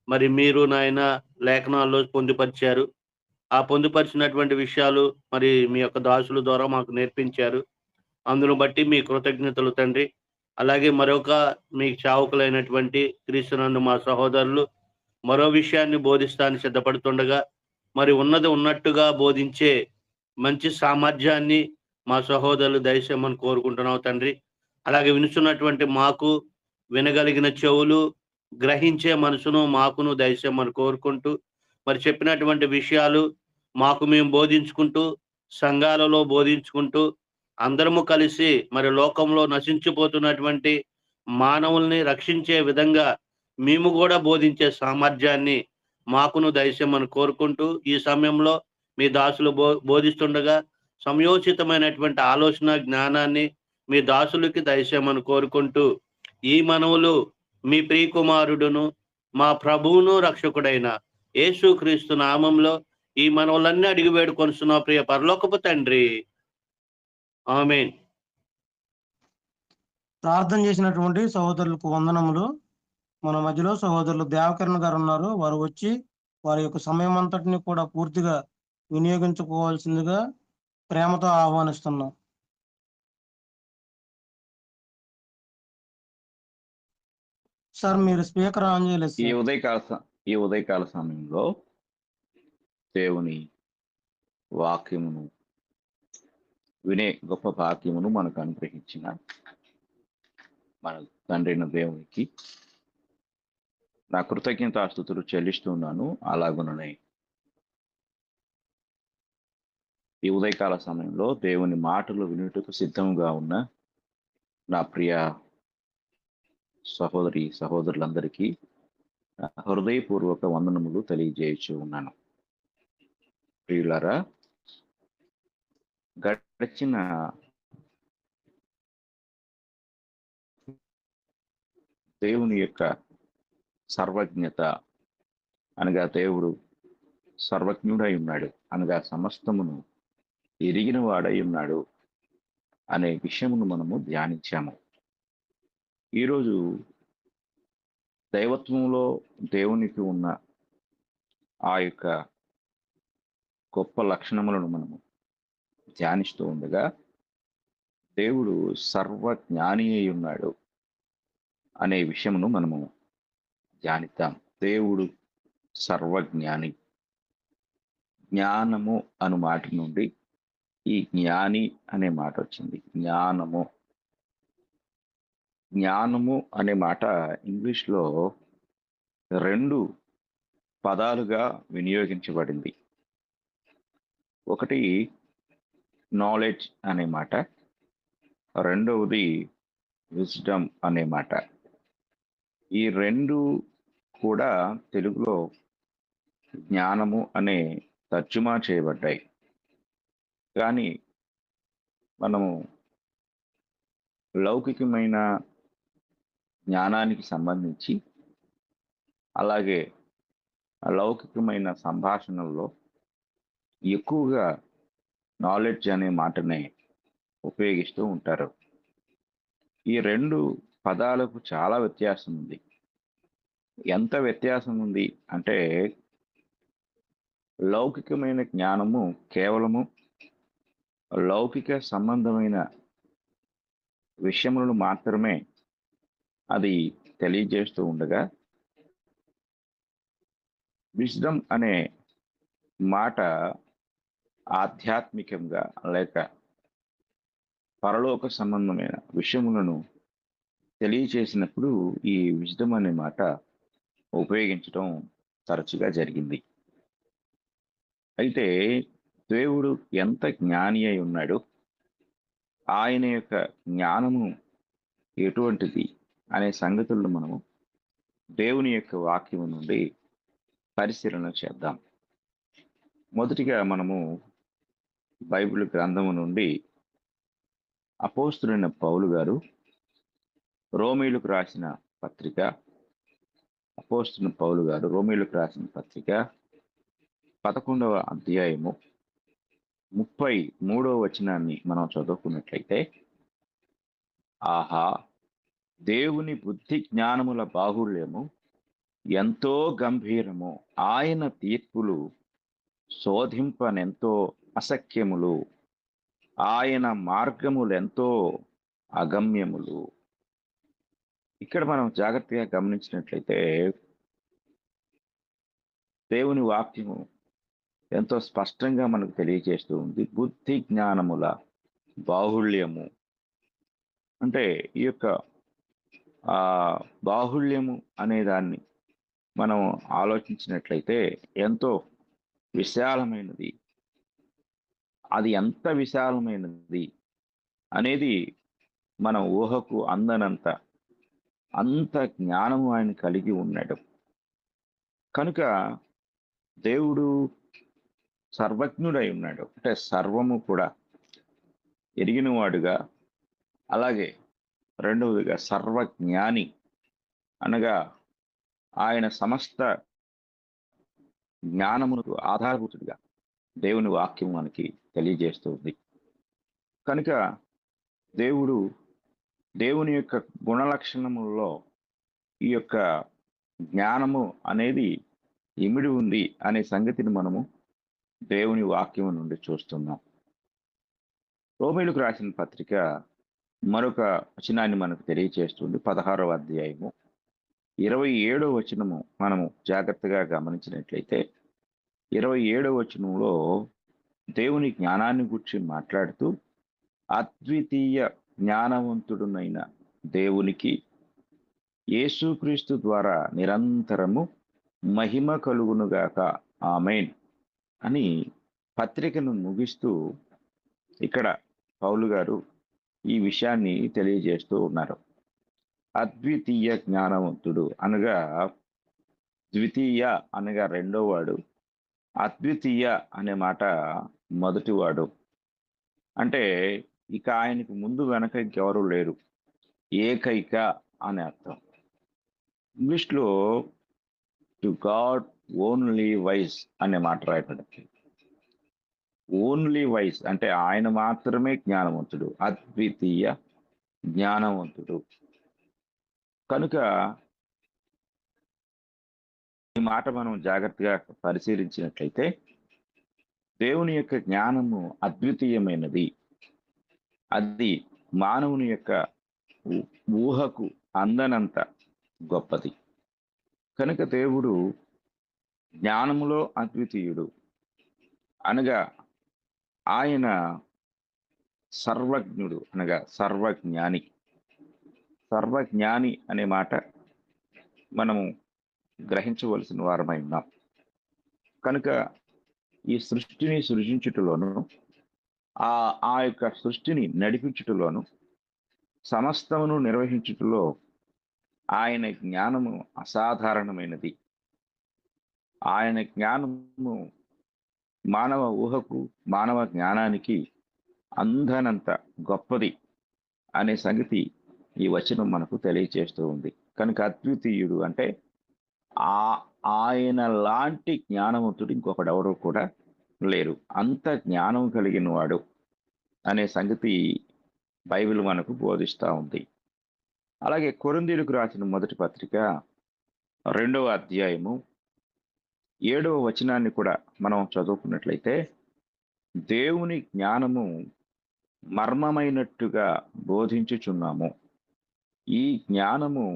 మరి మీరు నాయన లేఖనాల్లో పొందుపరిచారు. ఆ పొందుపరిచినటువంటి విషయాలు మరి మీ యొక్క దాసుల ద్వారా మాకు నేర్పించారు. అందును బట్టి మీ కృతజ్ఞతలు తండ్రి. అలాగే మరొక మీ సేవకులైనటువంటి క్రీస్తునందు మా సహోదరులు మరో విషయాన్ని బోధిస్తానికి సిద్ధపడుతుండగా, మరి ఉన్నది ఉన్నట్టుగా బోధించే మంచి సామర్థ్యాన్ని మా సహోదరులు దయచేయమని కోరుకుంటున్నాం తండ్రి. అలాగే వినుచున్నటువంటి మాకు వినగలిగిన చెవులు, గ్రహించే మనసును మాకును దయచేయమని కోరుకుంటూ, మరి చెప్పినటువంటి విషయాలు మాకు మేము బోధించుకుంటూ, సంఘాలలో బోధించుకుంటూ, అందరము కలిసి మరి లోకంలో నశించిపోతున్నటువంటి మానవుల్ని రక్షించే విధంగా మేము కూడా బోధించే సామర్థ్యాన్ని మాకును దయచేయమని కోరుకుంటూ, ఈ సమయంలో మీ దాసులు బోధిస్తుండగా సమయోచితమైనటువంటి ఆలోచన జ్ఞానాన్ని మీ దాసులకి దయచేయమని కోరుకుంటూ, ఈ మనవులు మీ ప్రియకుమారుడును మా ప్రభువును రక్షకుడైన యేసుక్రీస్తు నామంలో ఈ మనవులన్నీ అడిగి వేడుకొనుచున్నాం ప్రియ పరలోకపు తండ్రి. ఆమేన్. ప్రార్థన చేసినటువంటి సహోదరులకు వందనములు. మన మధ్యలో సహోదరులు దేవకరణ్ గారు ఉన్నారు. వారు వచ్చి వారి యొక్క సమయం అంతటిని కూడా పూర్తిగా వినియోగించుకోవాల్సిందిగా ప్రేమతో ఆహ్వానిస్తున్నాం. సార్ మీరు స్పీకర్ ఆన్ చేయలేదు సార్. ఈ ఉదయకాల సమయంలో దేవుని వాక్యమును వినే గొప్ప భాగ్యమును మనకు అనుగ్రహించిన మన తండ్రైన దేవునికి నా కృతజ్ఞతాస్తుతులు చెల్లిస్తున్నాను. అలాగుననే ఈ ఉదయకాల సమయంలో దేవుని మాటలు వినుటకు సిద్ధంగా ఉన్న నా ప్రియ సహోదరులందరికీ హృదయపూర్వక వందనములు తెలియజేయచ్చు ఉన్నాను. ప్రియులారా, గడిచిన దేవుని యొక్క సర్వజ్ఞత అనగా దేవుడు సర్వజ్ఞుడై ఉన్నాడు అనగా సమస్తమును ఎరిగిన వాడై ఉన్నాడు అనే విషయమును మనము ధ్యానించాము. ఈరోజు దైవత్వంలో దేవునికి ఉన్న ఆ యొక్క గొప్ప లక్షణములను మనము ధ్యానిస్తూ ఉండగా, దేవుడు సర్వజ్ఞాని అయి ఉన్నాడు అనే విషయమును మనము ధ్యానిద్దాం. దేవుడు సర్వజ్ఞాని. జ్ఞానము అను మాట నుండి ఈ జ్ఞాని అనే మాట వచ్చింది. జ్ఞానము అనే మాట ఇంగ్లీష్లో 2 పదాలుగా వినియోగించబడింది. ఒకటి నాలెడ్జ్ అనే మాట, రెండవది విజ్డమ్ అనే మాట. ఈ 2 కూడా తెలుగులో జ్ఞానము అనే తర్జుమా చేయబడ్డాయి. కానీ మనము లౌకికమైన జ్ఞానానికి సంబంధించి, అలాగే లౌకికమైన సంభాషణల్లో ఎక్కువగా నాలెడ్జ్ అనే మాటనే ఉపయోగిస్తూ ఉంటారు. ఈ 2 పదాలకు చాలా వ్యత్యాసం ఉంది. ఎంత వ్యత్యాసం ఉంది అంటే, లౌకికమైన జ్ఞానము కేవలము లౌకిక సంబంధమైన విషయములను మాత్రమే అది తెలియజేస్తూ ఉండగా, విజ్డమ్ అనే మాట ఆధ్యాత్మికంగా లేక పరలోక సంబంధమైన విషయములను తెలియచేసినప్పుడు ఈ విజ్డమ్ అనే మాట ఉపయోగించడం తరచుగా జరిగింది. అయితే దేవుడు ఎంత జ్ఞాని అయి ఉన్నాడు, ఆయన యొక్క జ్ఞానము ఎటువంటిది అనే సంగతులను మనము దేవుని యొక్క వాక్యము నుండి పరిశీలన చేద్దాం. మొదటిగా మనము బైబిల్ గ్రంథము నుండి అపోస్తులైన పౌలు గారు రోమీయులకు రాసిన పత్రిక, అపోస్తులైన పౌలు గారు రోమీయులకు రాసిన పత్రిక 11వ అధ్యాయము 33వ వచనాన్ని మనం చదువుకున్నట్లయితే, ఆహా, దేవుని బుద్ధి జ్ఞానముల బాహుళ్యము ఎంతో గంభీరము, ఆయన తీర్పులు శోధింపనెంతో అసఖ్యములు, ఆయన మార్గములెంతో అగమ్యములు. ఇక్కడ మనం జాగ్రత్తగా గమనించినట్లయితే దేవుని వాక్యము ఎంతో స్పష్టంగా మనకు తెలియజేస్తూ ఉంది. బుద్ధి జ్ఞానముల బాహుళ్యము అంటే ఈ యొక్క బాహుళ్యము అనే దాన్ని మనం ఆలోచించినట్లయితే ఎంతో విశాలమైనది. అది ఎంత విశాలమైనది అనేది మన ఊహకు అందనంత అంత జ్ఞానము ఆయన కలిగి ఉన్నాడు. కనుక దేవుడు సర్వజ్ఞుడై ఉన్నాడు. అంటే సర్వము కూడా ఎరిగినవాడుగా, అలాగే రెండవదిగా సర్వజ్ఞాని అనగా ఆయన సమస్త జ్ఞానమునకు ఆధారభూతుడిగా దేవుని వాక్యం మనకి తెలియజేస్తుంది. కనుక దేవుని యొక్క గుణలక్షణములలో ఈ యొక్క జ్ఞానము అనేది ఇమిడి ఉంది అనే సంగతిని మనము దేవుని వాక్యం నుండి చూస్తున్నాం. రోమీయులకు రాసిన పత్రిక మరొక వచనాన్ని మనకు తెలియజేస్తుంది. 16వ అధ్యాయము 27వ వచనము మనము జాగ్రత్తగా గమనించినట్లయితే 27వ వచనంలో దేవుని జ్ఞానాన్ని గురించి మాట్లాడుతూ, అద్వితీయ జ్ఞానవంతుడునైన దేవునికి యేసుక్రీస్తు ద్వారా నిరంతరము మహిమ కలుగునుగాక, ఆమేన్ అని పత్రికను ముగిస్తూ ఇక్కడ పౌలు గారు ఈ విషయాన్ని తెలియజేస్తూ ఉన్నారు. అద్వితీయ జ్ఞానవంతుడు అనగా ద్వితీయ అనగా రెండో వాడు, అద్వితీయ అనే మాట మొదటివాడు. అంటే ఇక ఆయనకు ముందు వెనక ఇంకెవరు లేరు, ఏకైక అని అర్థం. ఇంగ్లీష్లో టు గాడ్ ఓన్లీ వైజ్ అనే మాట రాయబడింది. ఓన్లీ వైజ్ అంటే ఆయన మాత్రమే జ్ఞానవంతుడు, అద్వితీయ జ్ఞానవంతుడు. కనుక ఈ మాట మనం జాగ్రత్తగా పరిశీలించినట్లయితే దేవుని యొక్క జ్ఞానము అద్వితీయమైనది. అది మానవుని యొక్క ఊహకు అందనంత గొప్పది. కనుక దేవుడు జ్ఞానములో అద్వితీయుడు అనగా ఆయన సర్వజ్ఞుడు అనగా సర్వజ్ఞాని. సర్వజ్ఞాని అనే మాట మనము గ్రహించవలసిన వారమై ఉన్నాం. కనుక ఈ సృష్టిని సృజించుటలోను ఆ యొక్క సృష్టిని నడిపించుటలోను సమస్తమును నిర్వహించుటలో ఆయన జ్ఞానము అసాధారణమైనది. ఆయన జ్ఞానము మానవ ఊహకు మానవ జ్ఞానానికి అందనంత గొప్పది అనే సంగతి ఈ వచనం మనకు తెలియచేస్తూ ఉంది. కనుక అద్వితీయుడు అంటే ఆయన లాంటి జ్ఞానవంతుడు ఇంకొకడెవరూ కూడా లేరు. అంత జ్ఞానం కలిగిన వాడు అనే సంగతి బైబిల్ మనకు బోధిస్తూ ఉంది. అలాగే కొరింథీయులకు రాసిన మొదటి పత్రిక 2వ అధ్యాయము 7వ వచనాన్ని కూడా మనం చదువుకున్నట్లయితే, దేవుని జ్ఞానము మర్మమైనట్టుగా బోధించుచున్నాము. ఈ జ్ఞానము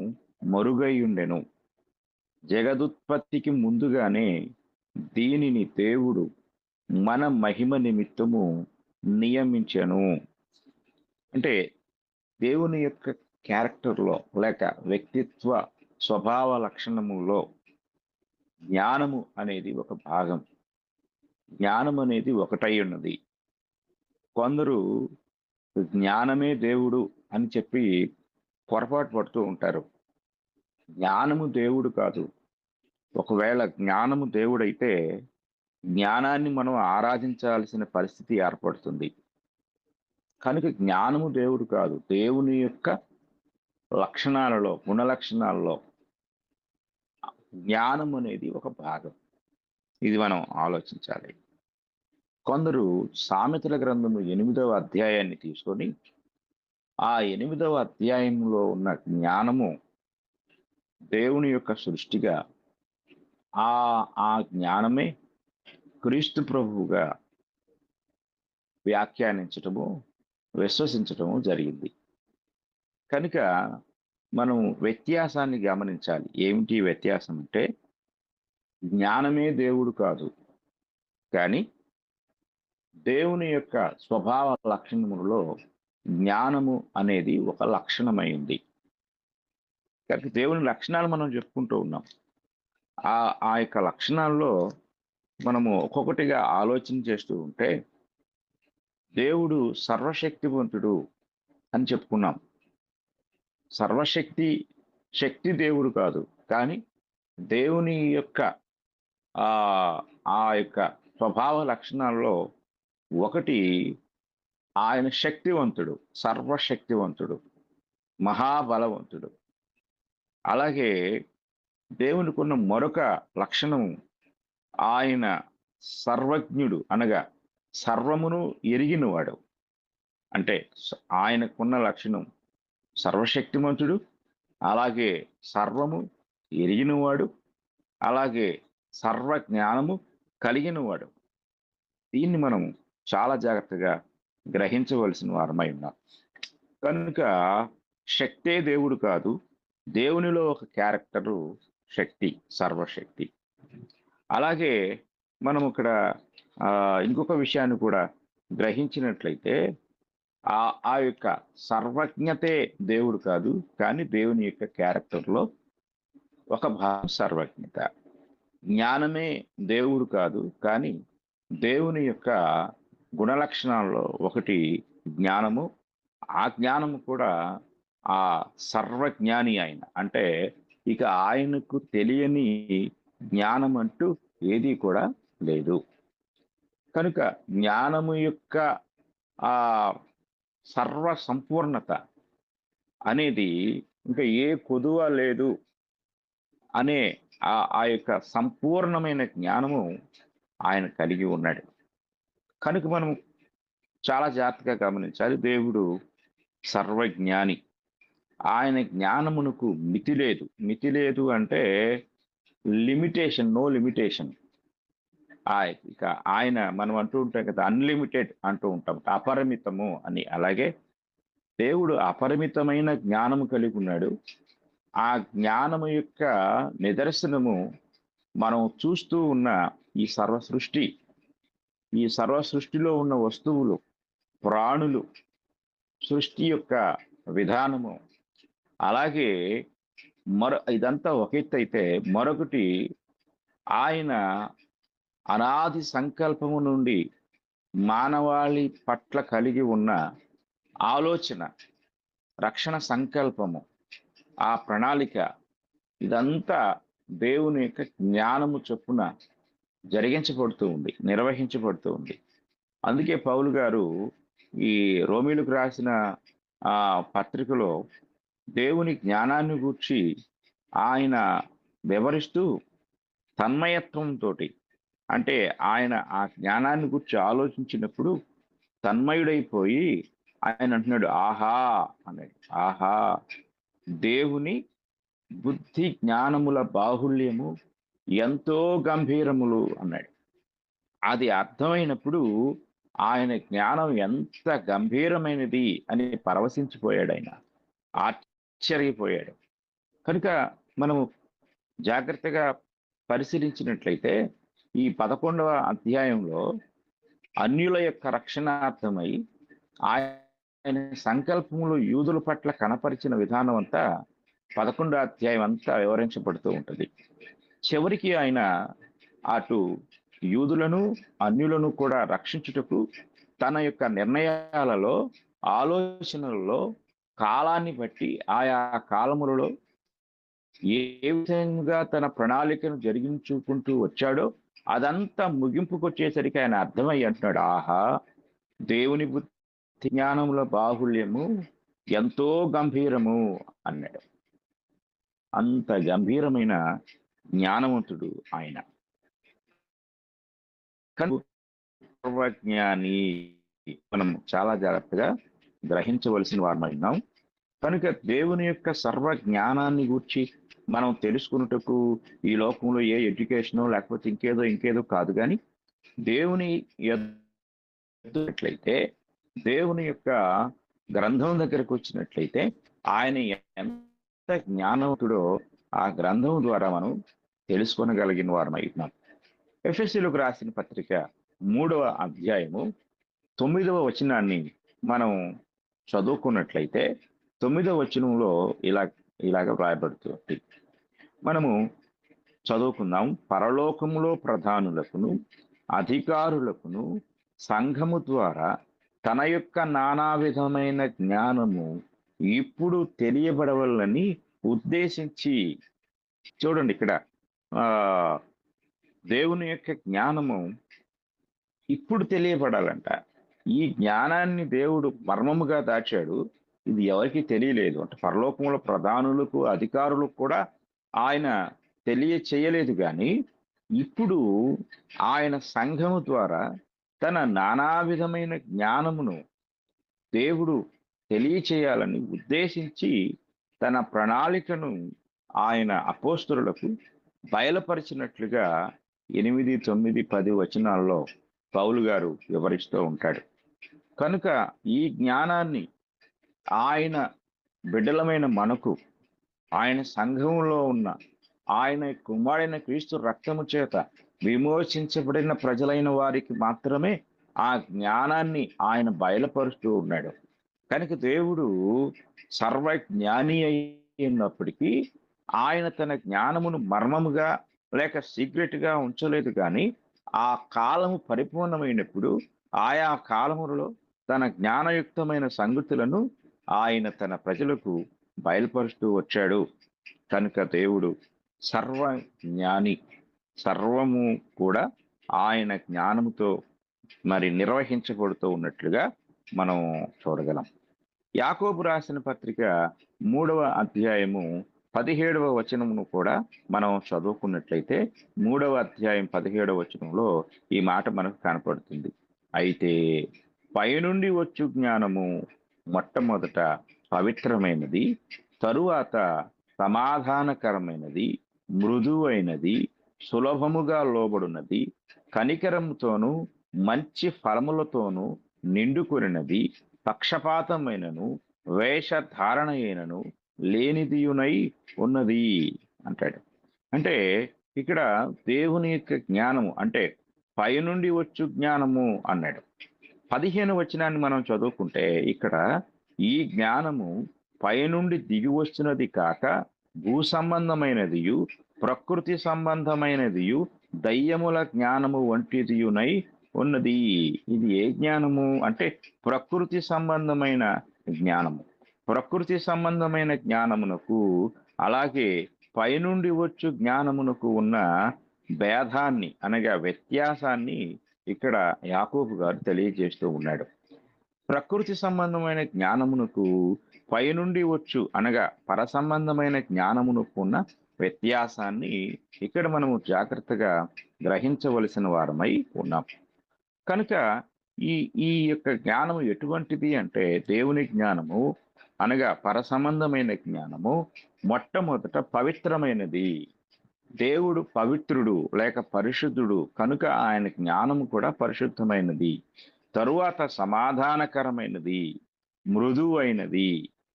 మరుగై ఉండెను. జగదుత్పత్తికి ముందుగానే దీనిని దేవుడు మన మహిమ నిమిత్తము నియమించెను. అంటే దేవుని యొక్క క్యారెక్టర్లో లేక వ్యక్తిత్వ స్వభావ లక్షణములో జ్ఞానము అనేది ఒక భాగం. జ్ఞానం అనేది ఒకటై ఉన్నది. కొందరు జ్ఞానమే దేవుడు అని చెప్పి పొరపాటు పడుతూ ఉంటారు. జ్ఞానము దేవుడు కాదు. ఒకవేళ జ్ఞానము దేవుడైతే జ్ఞానాన్ని మనం ఆరాధించాల్సిన పరిస్థితి ఏర్పడుతుంది. కనుక జ్ఞానము దేవుడు కాదు. దేవుని యొక్క లక్షణాలలో, గుణ లక్షణాలలో జ్ఞానం అనేది ఒక భాగం. ఇది మనం ఆలోచించాలి. కొందరు సామెతల గ్రంథము 8వ అధ్యాయాన్ని తీసుకొని ఆ 8వ అధ్యాయంలో ఉన్న జ్ఞానము దేవుని యొక్క సృష్టిగా ఆ జ్ఞానమే క్రీస్తు ప్రభువుగా వ్యాఖ్యానించటము, విశ్వసించటము జరిగింది. కనుక మనం వ్యత్యాసాన్ని గమనించాలి. ఏమిటి వ్యత్యాసం అంటే, జ్ఞానమే దేవుడు కాదు, కానీ దేవుని యొక్క స్వభావ లక్షణములలో జ్ఞానము అనేది ఒక లక్షణమైంది. కనుక దేవుని లక్షణాలు మనం చెప్పుకుంటూ ఉన్నాం. ఆ యొక్క లక్షణాల్లో మనము ఒక్కొక్కటిగా ఆలోచన చేస్తూ ఉంటే, దేవుడు సర్వశక్తివంతుడు అని చెప్పుకున్నాం. శక్తి దేవుడు కాదు, కానీ దేవుని యొక్క ఆ యొక్క స్వభావ లక్షణాల్లో ఒకటి, ఆయన శక్తివంతుడు, సర్వశక్తివంతుడు, మహాబలవంతుడు. అలాగే దేవునికి ఉన్న మరొక లక్షణం, ఆయన సర్వజ్ఞుడు, అనగా సర్వమును ఎరిగినవాడు. అంటే ఆయనకున్న లక్షణం సర్వశక్తిమంతుడు, అలాగే సర్వము ఎరిగినవాడు, అలాగే సర్వజ్ఞానము కలిగినవాడు. దీన్ని మనం చాలా జాగ్రత్తగా గ్రహించవలసిన వారమై ఉన్నాం. కనుక శక్తే దేవుడు కాదు, దేవునిలో ఒక క్యారెక్టరు శక్తి, సర్వశక్తి. అలాగే మనం ఇక్కడ ఇంకొక విషయాన్ని కూడా గ్రహించినట్లయితే, ఆ యొక్క సర్వజ్ఞతే దేవుడు కాదు, కానీ దేవుని యొక్క క్యారెక్టర్లో ఒక భాగం సర్వజ్ఞత. జ్ఞానమే దేవుడు కాదు, కానీ దేవుని యొక్క గుణలక్షణాల్లో ఒకటి జ్ఞానము. ఆ జ్ఞానము కూడా ఆ సర్వజ్ఞాని ఆయన. అంటే ఇక ఆయనకు తెలియని జ్ఞానం అంటూ ఏది కూడా లేదు. కనుక జ్ఞానము యొక్క ఆ సర్వ సంపూర్ణత అనేది ఇంకా ఏ కొదువ లేదు అనే ఆ యొక్క సంపూర్ణమైన జ్ఞానము ఆయన కలిగి ఉన్నాడు. కనుక మనం చాలా జాగ్రత్తగా గమనించాలి. దేవుడు సర్వజ్ఞాని. ఆయన జ్ఞానమునకు మితి లేదు. మితి లేదు అంటే లిమిటేషన్, నో లిమిటేషన్. ఇక ఆయన మనం అంటూ ఉంటాం కదా, అన్లిమిటెడ్ అంటూ ఉంటాం, అపరిమితము అని. అలాగే దేవుడు అపరిమితమైన జ్ఞానము కలిగి ఉన్నాడు. ఆ జ్ఞానము యొక్క నిదర్శనము మనం చూస్తూ ఉన్న ఈ సర్వసృష్టిలో ఉన్న వస్తువులు, ప్రాణులు, సృష్టి యొక్క విధానము. అలాగే ఇదంతా ఒక ఎత్తు అయితే, మరొకటి ఆయన అనాది సంకల్పము నుండి మానవాళి పట్ల కలిగి ఉన్న ఆలోచన, రక్షణ సంకల్పము, ఆ ప్రణాళిక, ఇదంతా దేవుని యొక్క జ్ఞానము చొప్పున జరిగించబడుతూ ఉంది, నిర్వహించబడుతూ ఉంది. అందుకే పౌలు గారు ఈ రోమీలకు రాసిన పత్రికలో దేవుని జ్ఞానాన్ని గూర్చి ఆయన వివరిస్తూ తన్మయత్వంతో, అంటే ఆయన ఆ జ్ఞానాన్ని గురించి ఆలోచించినప్పుడు తన్మయుడైపోయి ఆయన అంటున్నాడు, ఆహా అన్నాడు. ఆహా, దేవుని బుద్ధి జ్ఞానముల బాహుళ్యము ఎంతో గంభీరములు అన్నాడు. అది అర్థమైనప్పుడు ఆయన జ్ఞానం ఎంత గంభీరమైనది అని పరవశించిపోయాడు, ఆయన ఆశ్చర్యపోయాడు. కనుక మనము జాగ్రత్తగా పరిశీలించినట్లయితే ఈ 11వ అధ్యాయంలో అన్యుల యొక్క రక్షణార్థమై ఆయన సంకల్పములు యూదుల పట్ల కనపరిచిన విధానం అంతా 11వ అధ్యాయం అంతా వివరించబడుతూ ఉంటుంది. చివరికి ఆయన అటు యూదులను అన్యులను కూడా రక్షించుటకు తన యొక్క నిర్ణయాలలో, ఆలోచనలలో కాలాన్ని బట్టి ఆయా కాలములలో ఏ విధంగా తన ప్రణాళికను జరిగించుకుంటూ వచ్చాడో అదంతా ముగింపుకు వచ్చేసరికి ఆయన అర్థమై అంటున్నాడు, ఆహా, దేవుని బుద్ధి జ్ఞానముల బాహుళ్యము ఎంతో గంభీరము అన్నాడు. అంత గంభీరమైన జ్ఞానవంతుడు ఆయన. సర్వజ్ఞాని మనం చాలా జాగ్రత్తగా గ్రహించవలసిన వారమైనాం. కనుక దేవుని యొక్క సర్వ జ్ఞానాన్ని గూర్చి మనం తెలుసుకున్నటకు ఈ లోకంలో ఏ ఎడ్యుకేషనో లేకపోతే ఇంకేదో కాదు, కానీ దేవుని ఎదుట్లయితే, దేవుని యొక్క గ్రంథం దగ్గరకు వచ్చినట్లయితే ఆయన ఎంత జ్ఞానవంతుడో ఆ గ్రంథం ద్వారా మనం తెలుసుకొనగలిగిన వారం అవుతున్నాం. ఎఫెసీయులకు రాసిన పత్రిక 3వ అధ్యాయము 9వ వచనాన్ని మనం చదువుకున్నట్లయితే 9వ వచనంలో ఇలాగ వ్రాయబడుతుంది. మనము చదువుకుందాం. పరలోకములో ప్రధానులకును అధికారులకును సంఘము ద్వారా తన యొక్క నానా విధమైన జ్ఞానము ఇప్పుడు తెలియబడవలని ఉద్దేశించి, చూడండి ఇక్కడ దేవుని యొక్క జ్ఞానము ఇప్పుడు తెలియబడాలంట. ఈ జ్ఞానాన్ని దేవుడు మర్మముగా దాచాడు. ఇది ఎవరికి తెలియలేదు. అంటే పరలోకముల ప్రధానులకు అధికారులకు కూడా ఆయన తెలియచేయలేదు. కానీ ఇప్పుడు ఆయన సంఘము ద్వారా తన నానా విధమైన జ్ఞానమును దేవుడు తెలియచేయాలని ఉద్దేశించి తన ప్రణాళికను ఆయన అపోస్తలులకు బయలుపరిచినట్లుగా 8, 9, 10 వచనాల్లో పౌలు గారు వివరిస్తూ ఉంటాడు. కనుక ఈ జ్ఞానాన్ని ఆయన బిడ్డలమైన మనకు, ఆయన సంఘంలో ఉన్న ఆయన కుమారుడైన క్రీస్తు రక్తము చేత విమోచించబడిన ప్రజలైన వారికి మాత్రమే ఆ జ్ఞానాన్ని ఆయన బయలుపరుస్తూ ఉన్నాడు. కనుక దేవుడు సర్వజ్ఞాని అయినప్పటికీ ఆయన తన జ్ఞానమును మర్మముగా లేక సీక్రెట్గా ఉంచలేదు. కానీ ఆ కాలము పరిపూర్ణమైనప్పుడు ఆయా కాలములలో తన జ్ఞానయుక్తమైన సంగతులను ఆయన తన ప్రజలకు బయలుపరుస్తూ వచ్చాడు. కనుక దేవుడు సర్వజ్ఞాని, సర్వము కూడా ఆయన జ్ఞానముతో మరి నిర్వహించబడుతూ ఉన్నట్లుగా మనం చూడగలం. యాకోబు రాసిన పత్రిక 3వ అధ్యాయము 17వ వచనమును కూడా మనం చదువుకున్నట్లయితే 3వ అధ్యాయం 17వ వచనంలో ఈ మాట మనకు కనపడుతుంది. అయితే పైనుండి వచ్చు జ్ఞానము మొట్టమొదట పవిత్రమైనది, తరువాత సమాధానకరమైనది, మృదువైనది, సులభముగా లోబడినది, కనికరముతోనూ మంచి ఫలములతోనూ నిండుకొనినది, పక్షపాతమైనను వేషధారణ అయినను లేనిదియునై ఉన్నది అంటాడు. అంటే ఇక్కడ దేవుని యొక్క జ్ఞానము అంటే పైనుండి వచ్చు జ్ఞానము అన్నాడు. 15వ వచనాన్ని మనం చదువుకుంటే ఇక్కడ ఈ జ్ఞానము పైనుండి దిగి వస్తున్నది కాక భూ సంబంధమైనదియు ప్రకృతి సంబంధమైనదియు దయ్యముల జ్ఞానము వంటిదియునై ఉన్నది. ఇది ఏ జ్ఞానము అంటే ప్రకృతి సంబంధమైన జ్ఞానము. ప్రకృతి సంబంధమైన జ్ఞానమునకు అలాగే పైనుండి వచ్చు జ్ఞానమునకు ఉన్న భేదాన్ని అనగా వ్యత్యాసాన్ని ఇక్కడ యాకోబు గారు తెలియజేస్తూ ఉన్నాడు. ప్రకృతి సంబంధమైన జ్ఞానమునకు పైనుండి వచ్చు అనగా పర సంబంధమైన జ్ఞానమునకు ఉన్న వ్యత్యాసాన్ని ఇక్కడ మనము జాగ్రత్తగా గ్రహించవలసిన వారమై ఉన్నాం. కనుక ఈ యొక్క జ్ఞానము ఎటువంటిది అంటే దేవుని జ్ఞానము అనగా పర సంబంధమైన జ్ఞానము మొట్టమొదట పవిత్రమైనది. దేవుడు పవిత్రుడు లేక పరిశుద్ధుడు కనుక ఆయన జ్ఞానము కూడా పరిశుద్ధమైనది. తరువాత సమాధానకరమైనది, మృదువైనది,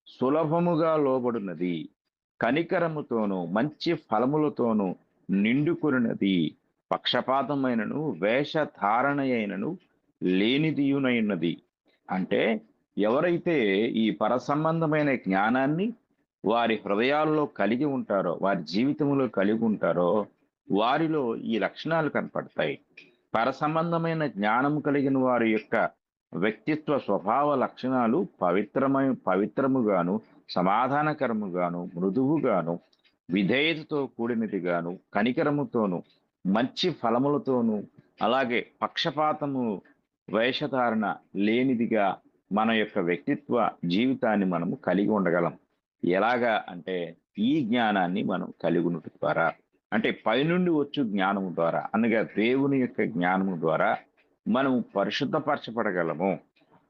సులభముగా లోబడినది, కనికరముతోనూ మంచి ఫలములతోనూ నిండుకొనినది, పక్షపాతమైనను వేషధారణ అయినను లేనిదియునైనది. అంటే ఎవరైతే ఈ పరసంబంధమైన జ్ఞానాన్ని వారి హృదయాల్లో కలిగి ఉంటారో, వారి జీవితంలో కలిగి ఉంటారో వారిలో ఈ లక్షణాలు కనపడతాయి. పరసంబంధమైన జ్ఞానం కలిగిన వారి యొక్క వ్యక్తిత్వ స్వభావ లక్షణాలు పవిత్రముగాను, సమాధానకరముగాను, మృదువుగాను, విధేయతతో కూడినదిగాను, కనికరముతోను, మంచి ఫలములతోనూ, అలాగే పక్షపాతము వేషధారణ లేనిదిగా మన యొక్క వ్యక్తిత్వ జీవితాన్ని మనము కలిగి ఉండగలం. ఎలాగా అంటే ఈ జ్ఞానాన్ని మనం కలిగి ఉండటం ద్వారా, అంటే పైనుండి వచ్చు జ్ఞానము ద్వారా అనగా దేవుని యొక్క జ్ఞానము ద్వారా మనము పరిశుద్ధపరచబడగలము.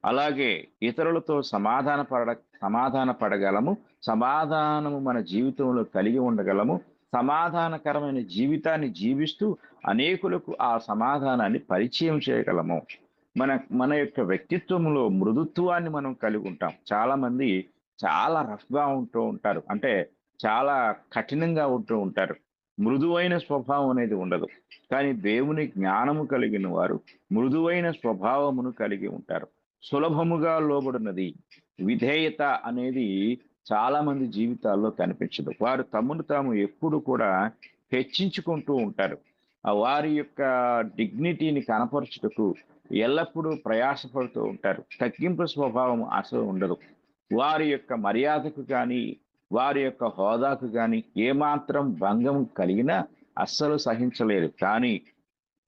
అలాగే ఇతరులతో సమాధాన పడగలము, సమాధానము మన జీవితంలో కలిగి ఉండగలము, సమాధానకరమైన జీవితాన్ని జీవిస్తూ అనేకులకు ఆ సమాధానాన్ని పరిచయం చేయగలము. మన మన యొక్క వ్యక్తిత్వంలో మృదుత్వాన్ని మనం కలిగి ఉంటాం. చాలా మంది చాలా రఫ్గా ఉంటూ ఉంటారు, అంటే చాలా కఠినంగా ఉంటూ ఉంటారు. మృదువైన స్వభావం అనేది ఉండదు. కానీ దేవుని జ్ఞానము కలిగిన వారు మృదువైన స్వభావమును కలిగి ఉంటారు. సులభముగా లోబడినది విధేయత అనేది చాలా మంది జీవితాల్లో కనిపించదు. వారు తమను తాము ఎప్పుడు కూడా హెచ్చించుకుంటూ ఉంటారు. వారి యొక్క డిగ్నిటీని కనపరచుటకు ఎల్లప్పుడూ ప్రయాసపడుతూ ఉంటారు. తగ్గింపు స్వభావం అసలు ఉండదు. వారి యొక్క మర్యాదకు కానీ వారి యొక్క హోదాకు కానీ ఏమాత్రం భంగం కలిగినా అస్సలు సహించలేరు. కానీ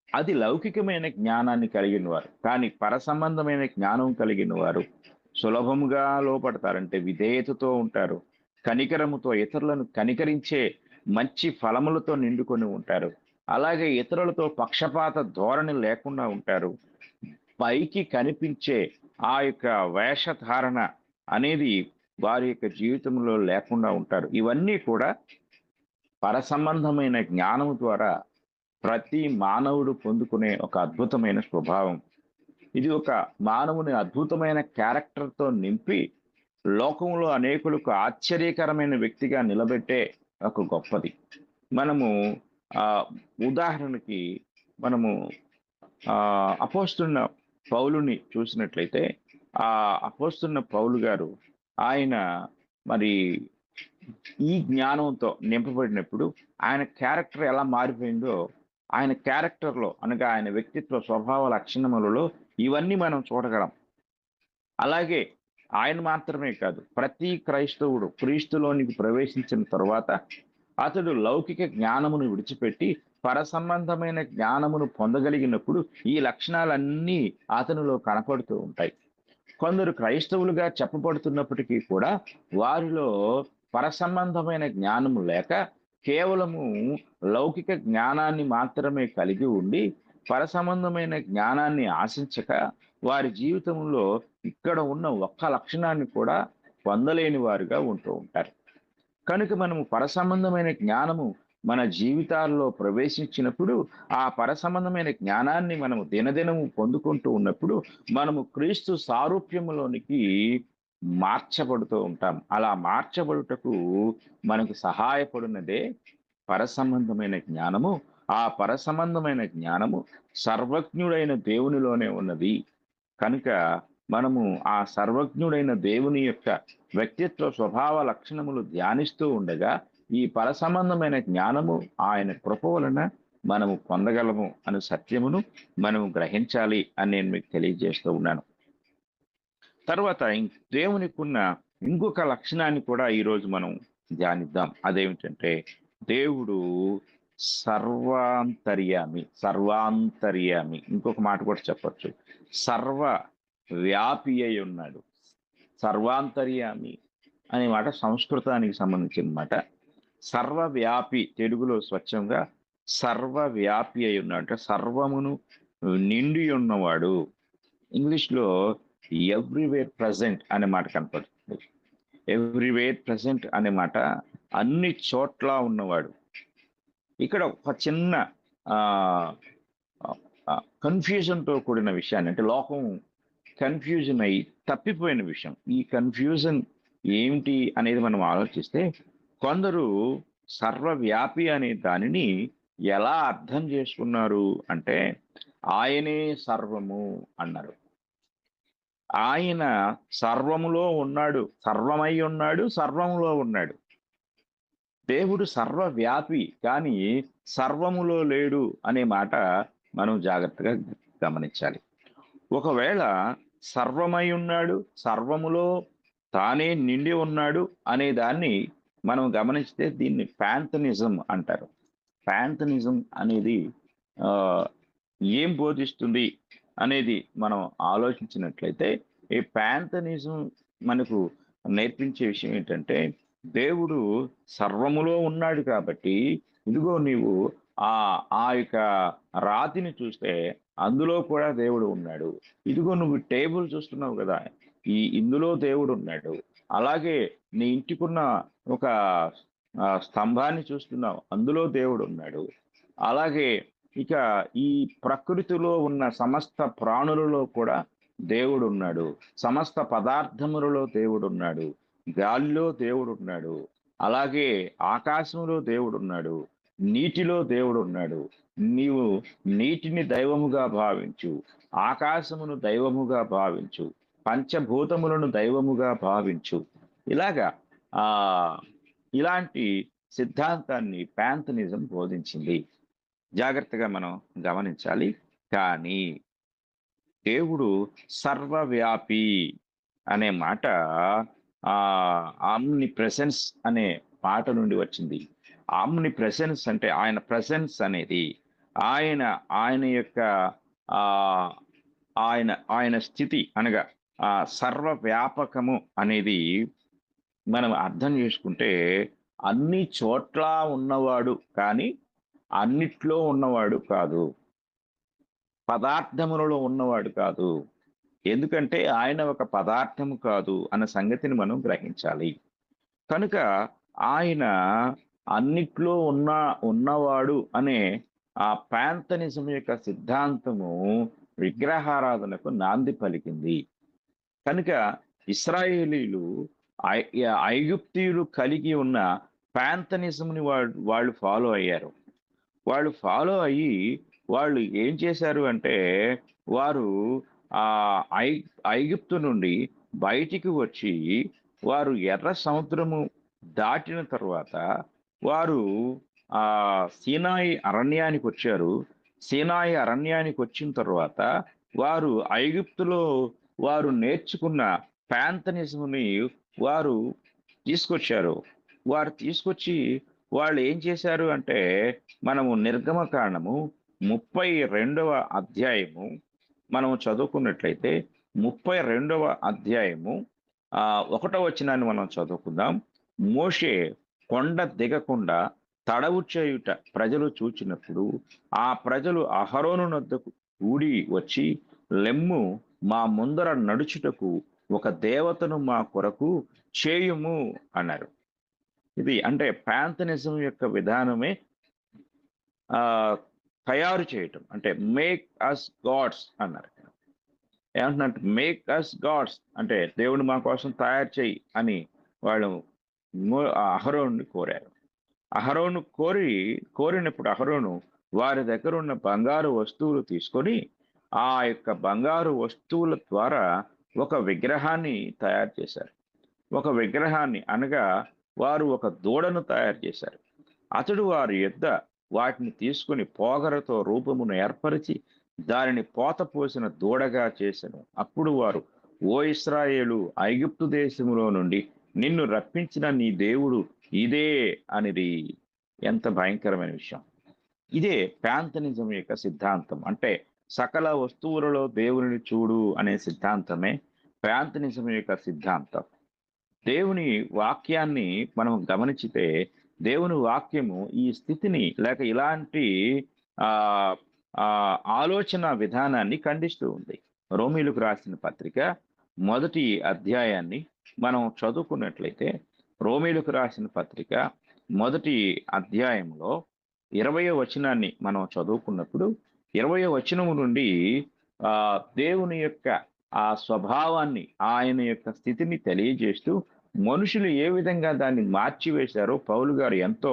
అది లౌకికమైన జ్ఞానాన్ని కలిగిన వారు. కానీ పరసంబంధమైన జ్ఞానం కలిగిన వారు సులభముగా లోపడతారంటే విధేయతతో ఉంటారు. కనికరముతో ఇతరులను కనికరించే మంచి ఫలములతో నిండుకొని ఉంటారు. అలాగే ఇతరులతో పక్షపాత ధోరణి లేకుండా ఉంటారు. పైకి కనిపించే ఆ యొక్క వేషధారణ అనేది వారి యొక్క జీవితంలో లేకుండా ఉంటారు. ఇవన్నీ కూడా పరసంబంధమైన జ్ఞానము ద్వారా ప్రతి మానవుడు పొందుకునే ఒక అద్భుతమైన స్వభావం. ఇది ఒక మానవుని అద్భుతమైన క్యారెక్టర్తో నింపి లోకంలో అనేకులకు ఆశ్చర్యకరమైన వ్యక్తిగా నిలబెట్టే ఒక గొప్పది. మనము ఉదాహరణకి మనము అపోస్తున్న పౌలుని చూసినట్లయితే ఆ అపోస్తున్న పౌలు గారు ఆయన మరి ఈ జ్ఞానంతో నింపబడినప్పుడు ఆయన క్యారెక్టర్ ఎలా మారిపోయిందో, ఆయన క్యారెక్టర్లో అనగా ఆయన వ్యక్తిత్వ స్వభావ లక్షణములలో ఇవన్నీ మనం చూడగలం. అలాగే ఆయన మాత్రమే కాదు, ప్రతి క్రైస్తవుడు క్రీస్తులోనికి ప్రవేశించిన తరువాత అతడు లౌకిక జ్ఞానమును విడిచిపెట్టి పరసంబంధమైన జ్ఞానమును పొందగలిగినప్పుడు ఈ లక్షణాలన్నీ అతనిలో కనపడుతూ ఉంటాయి. కొందరు క్రైస్తవులుగా చెప్పబడుతున్నప్పటికీ కూడా వారిలో పరసంబంధమైన జ్ఞానము లేక కేవలము లౌకిక జ్ఞానాన్ని మాత్రమే కలిగి ఉండి పరసంబంధమైన జ్ఞానాన్ని ఆశించక వారి జీవితంలో ఇక్కడ ఉన్న ఒక్క లక్షణాన్ని కూడా పొందలేని వారుగా ఉంటూ ఉంటారు. కనుక మనము పరసంబంధమైన జ్ఞానము మన జీవితాల్లో ప్రవేశించినప్పుడు ఆ పరసంబంధమైన జ్ఞానాన్ని మనము దినదినము పొందుకుంటూ ఉన్నప్పుడు మనము క్రీస్తు సారూప్యములోనికి మార్చబడుతూ ఉంటాం. అలా మార్చబడుటకు మనకు సహాయపడినదే పరసంబంధమైన జ్ఞానము. ఆ పరసంబంధమైన జ్ఞానము సర్వజ్ఞుడైన దేవునిలోనే ఉన్నది. కనుక మనము ఆ సర్వజ్ఞుడైన దేవుని యొక్క వ్యక్తిత్వ స్వభావ లక్షణములు ధ్యానిస్తూ ఉండగా ఈ పరసంబంధమైన జ్ఞానము ఆయన కృప వలన మనము పొందగలము అనే సత్యమును మనము గ్రహించాలి అని నేను మీకు తెలియజేస్తూ ఉన్నాను. తర్వాత దేవునికి ఉన్న ఇంకొక లక్షణాన్ని కూడా ఈరోజు మనం ధ్యానిద్దాం. అదేమిటంటే దేవుడు సర్వాంతర్యామి. ఇంకొక మాట కూడా చెప్పచ్చు, సర్వ వ్యాపి అయి ఉన్నాడు. సర్వాంతర్యామి అనే మాట సంస్కృతానికి సంబంధించిన మాట. సర్వవ్యాపి తెలుగులో స్వచ్ఛంగా సర్వవ్యాపి అయి ఉన్నాడు అంటే సర్వమును నిండి ఉన్నవాడు. ఇంగ్లీష్లో ఎవ్రీవేర్ ప్రజెంట్ అనే మాట కనపడుతుంది. ఎవ్రీవేర్ ప్రజెంట్ అనే మాట అన్ని చోట్ల ఉన్నవాడు. ఇక్కడ ఒక చిన్న కన్ఫ్యూజన్తో కూడిన విషయాన్ని, అంటే లోకం కన్ఫ్యూజన్ అయి తప్పిపోయిన విషయం, ఈ కన్ఫ్యూజన్ ఏమిటి అనేది మనం ఆలోచిస్తే కొందరు సర్వవ్యాపి అనే దానిని ఎలా అర్థం చేసుకున్నారు అంటే ఆయనే సర్వము అన్నారు. ఆయన సర్వములో ఉన్నాడు, సర్వమై ఉన్నాడు, సర్వములో ఉన్నాడు. దేవుడు సర్వవ్యాపి కానీ సర్వములో లేడు అనే మాట మనం జాగ్రత్తగా గమనించాలి. ఒకవేళ సర్వమై ఉన్నాడు, సర్వములో తానే నిండి ఉన్నాడు అనే దాన్ని మనం గమనిస్తే దీన్ని ప్యాంథనిజం అంటారు. ప్యాంథనిజం అనేది ఏం బోధిస్తుంది అనేది మనం ఆలోచించినట్లయితే ఈ ప్యాంథనిజం మనకు నేర్పించే విషయం ఏంటంటే దేవుడు సర్వములో ఉన్నాడు కాబట్టి ఇదిగో నీవు ఆ యొక్క రాతిని చూస్తే అందులో కూడా దేవుడు ఉన్నాడు. ఇదిగో నువ్వు టేబుల్ చూస్తున్నావు కదా, ఇందులో దేవుడు ఉన్నాడు. అలాగే నీ ఇంటికున్న ఒక స్తంభాన్ని చూస్తున్నాం, అందులో దేవుడు ఉన్నాడు. అలాగే ఇక ఈ ప్రకృతిలో ఉన్న సమస్త ప్రాణులలో కూడా దేవుడు ఉన్నాడు. సమస్త పదార్థములలో దేవుడు ఉన్నాడు. గాలిలో దేవుడు ఉన్నాడు. అలాగే ఆకాశంలో దేవుడు ఉన్నాడు. నీటిలో దేవుడు ఉన్నాడు. నీవు నీటిని దైవముగా భావించు, ఆకాశమును దైవముగా భావించు, పంచభూతములను దైవముగా భావించు. ఇలాగా ఆ ఇలాంటి సిద్ధాంతాన్ని ప్యాంథనిజం బోధించింది. జాగ్రత్తగా మనం గమనించాలి. కానీ దేవుడు సర్వవ్యాపి అనే మాట ఆమ్ని ప్రెసెన్స్ అనే మాట నుండి వచ్చింది. ఆమ్ని ప్రెసెన్స్ అంటే ఆయన ప్రెసెన్స్ అనేది ఆయన యొక్క ఆయన స్థితి అనగా సర్వవ్యాపకము అనేది మనం అర్థం చేసుకుంటే అన్ని చోట్ల ఉన్నవాడు కానీ అన్నిట్లో ఉన్నవాడు కాదు, పదార్థములలో ఉన్నవాడు కాదు. ఎందుకంటే ఆయన ఒక పదార్థము కాదు అన్న సంగతిని మనం గ్రహించాలి. కనుక ఆయన అన్నిట్లో ఉన్నవాడు అనే ఆ ప్యాంథనిజం యొక్క సిద్ధాంతము విగ్రహారాధనకు నాంది పలికింది. కనుక ఇశ్రాయేలీలు ఐగుప్తీయులు కలిగి ఉన్న ప్యాంథనిజంని వాళ్ళు ఫాలో అయ్యారు. వాళ్ళు ఫాలో అయ్యి వాళ్ళు ఏం చేశారు అంటే వారు ఐగుప్తు నుండి బయటికి వచ్చి వారు ఎర్ర సముద్రము దాటిన తర్వాత వారు సీనాయి అరణ్యానికి వచ్చారు. సీనాయి అరణ్యానికి వచ్చిన తర్వాత వారు ఐగుప్తులో వారు నేర్చుకున్న ప్యాంథనిజంని వారు తీసుకొచ్చారు. వారు తీసుకొచ్చి వాళ్ళు ఏం చేశారు అంటే మనము నిర్గమకాండము 32వ అధ్యాయము మనం చదువుకున్నట్లయితే 32వ అధ్యాయము 1వ వచనాన్ని మనం చదువుకుందాం. మోషే కొండ దిగకుండా తడవు చేయుట ప్రజలు చూచినప్పుడు ఆ ప్రజలు అహరోను నొద్దకు కూడి వచ్చి, లెమ్ము, మా ముందర నడుచుటకు ఒక దేవతను మా కొరకు చేయుము అన్నారు. ఇది అంటే ప్యాంథనిజం యొక్క విధానమే తయారు చేయటం, అంటే మేక్ అస్ గాడ్స్ అన్నారు. ఏమంటున్నట్టు మేక్ అస్ గాడ్స్ అంటే దేవుడు మా కోసం తయారు చేయి అని వాళ్ళు అహరోను కోరారు. అహరోను కోరినప్పుడు అహరోను వారి దగ్గర ఉన్న బంగారు వస్తువులు తీసుకొని ఆ యొక్క బంగారు వస్తువుల ద్వారా ఒక విగ్రహాన్ని తయారు చేశారు. ఒక విగ్రహాన్ని అనగా వారు ఒక దూడను తయారు చేశారు. అతడు వారి యొద్ద వాటిని తీసుకుని పోగరతో రూపమును ఏర్పరిచి దానిని పోత పోసిన దూడగా చేసెను. అప్పుడు వారు, ఓ ఇశ్రాయేలు, ఐగుప్తు దేశములో నుండి నిన్ను రప్పించిన నీ దేవుడు ఇదే అనిది. ఎంత భయంకరమైన విషయం! ఇదే ప్యాంథనిజం యొక్క సిద్ధాంతం. అంటే సకల వస్తువులలో దేవుని చూడు అనే సిద్ధాంతమే ప్యాంథనిజం యొక్క సిద్ధాంతం. దేవుని వాక్యాన్ని మనం గమనించితే దేవుని వాక్యము ఈ స్థితిని లేక ఇలాంటి ఆలోచన విధానాన్ని ఖండిస్తూ ఉంది. రోమీలకు రాసిన పత్రిక 1వ అధ్యాయాన్ని మనం చదువుకున్నట్లయితే రోమీలకు రాసిన పత్రిక 1వ అధ్యాయంలో 20వ వచనాన్ని మనం చదువుకున్నప్పుడు 20వ వచనము నుండి దేవుని యొక్క ఆ స్వభావాన్ని, ఆయన యొక్క స్థితిని తెలియజేస్తూ మనుషులు ఏ విధంగా దాన్ని మార్చివేశారో పౌలు గారు ఎంతో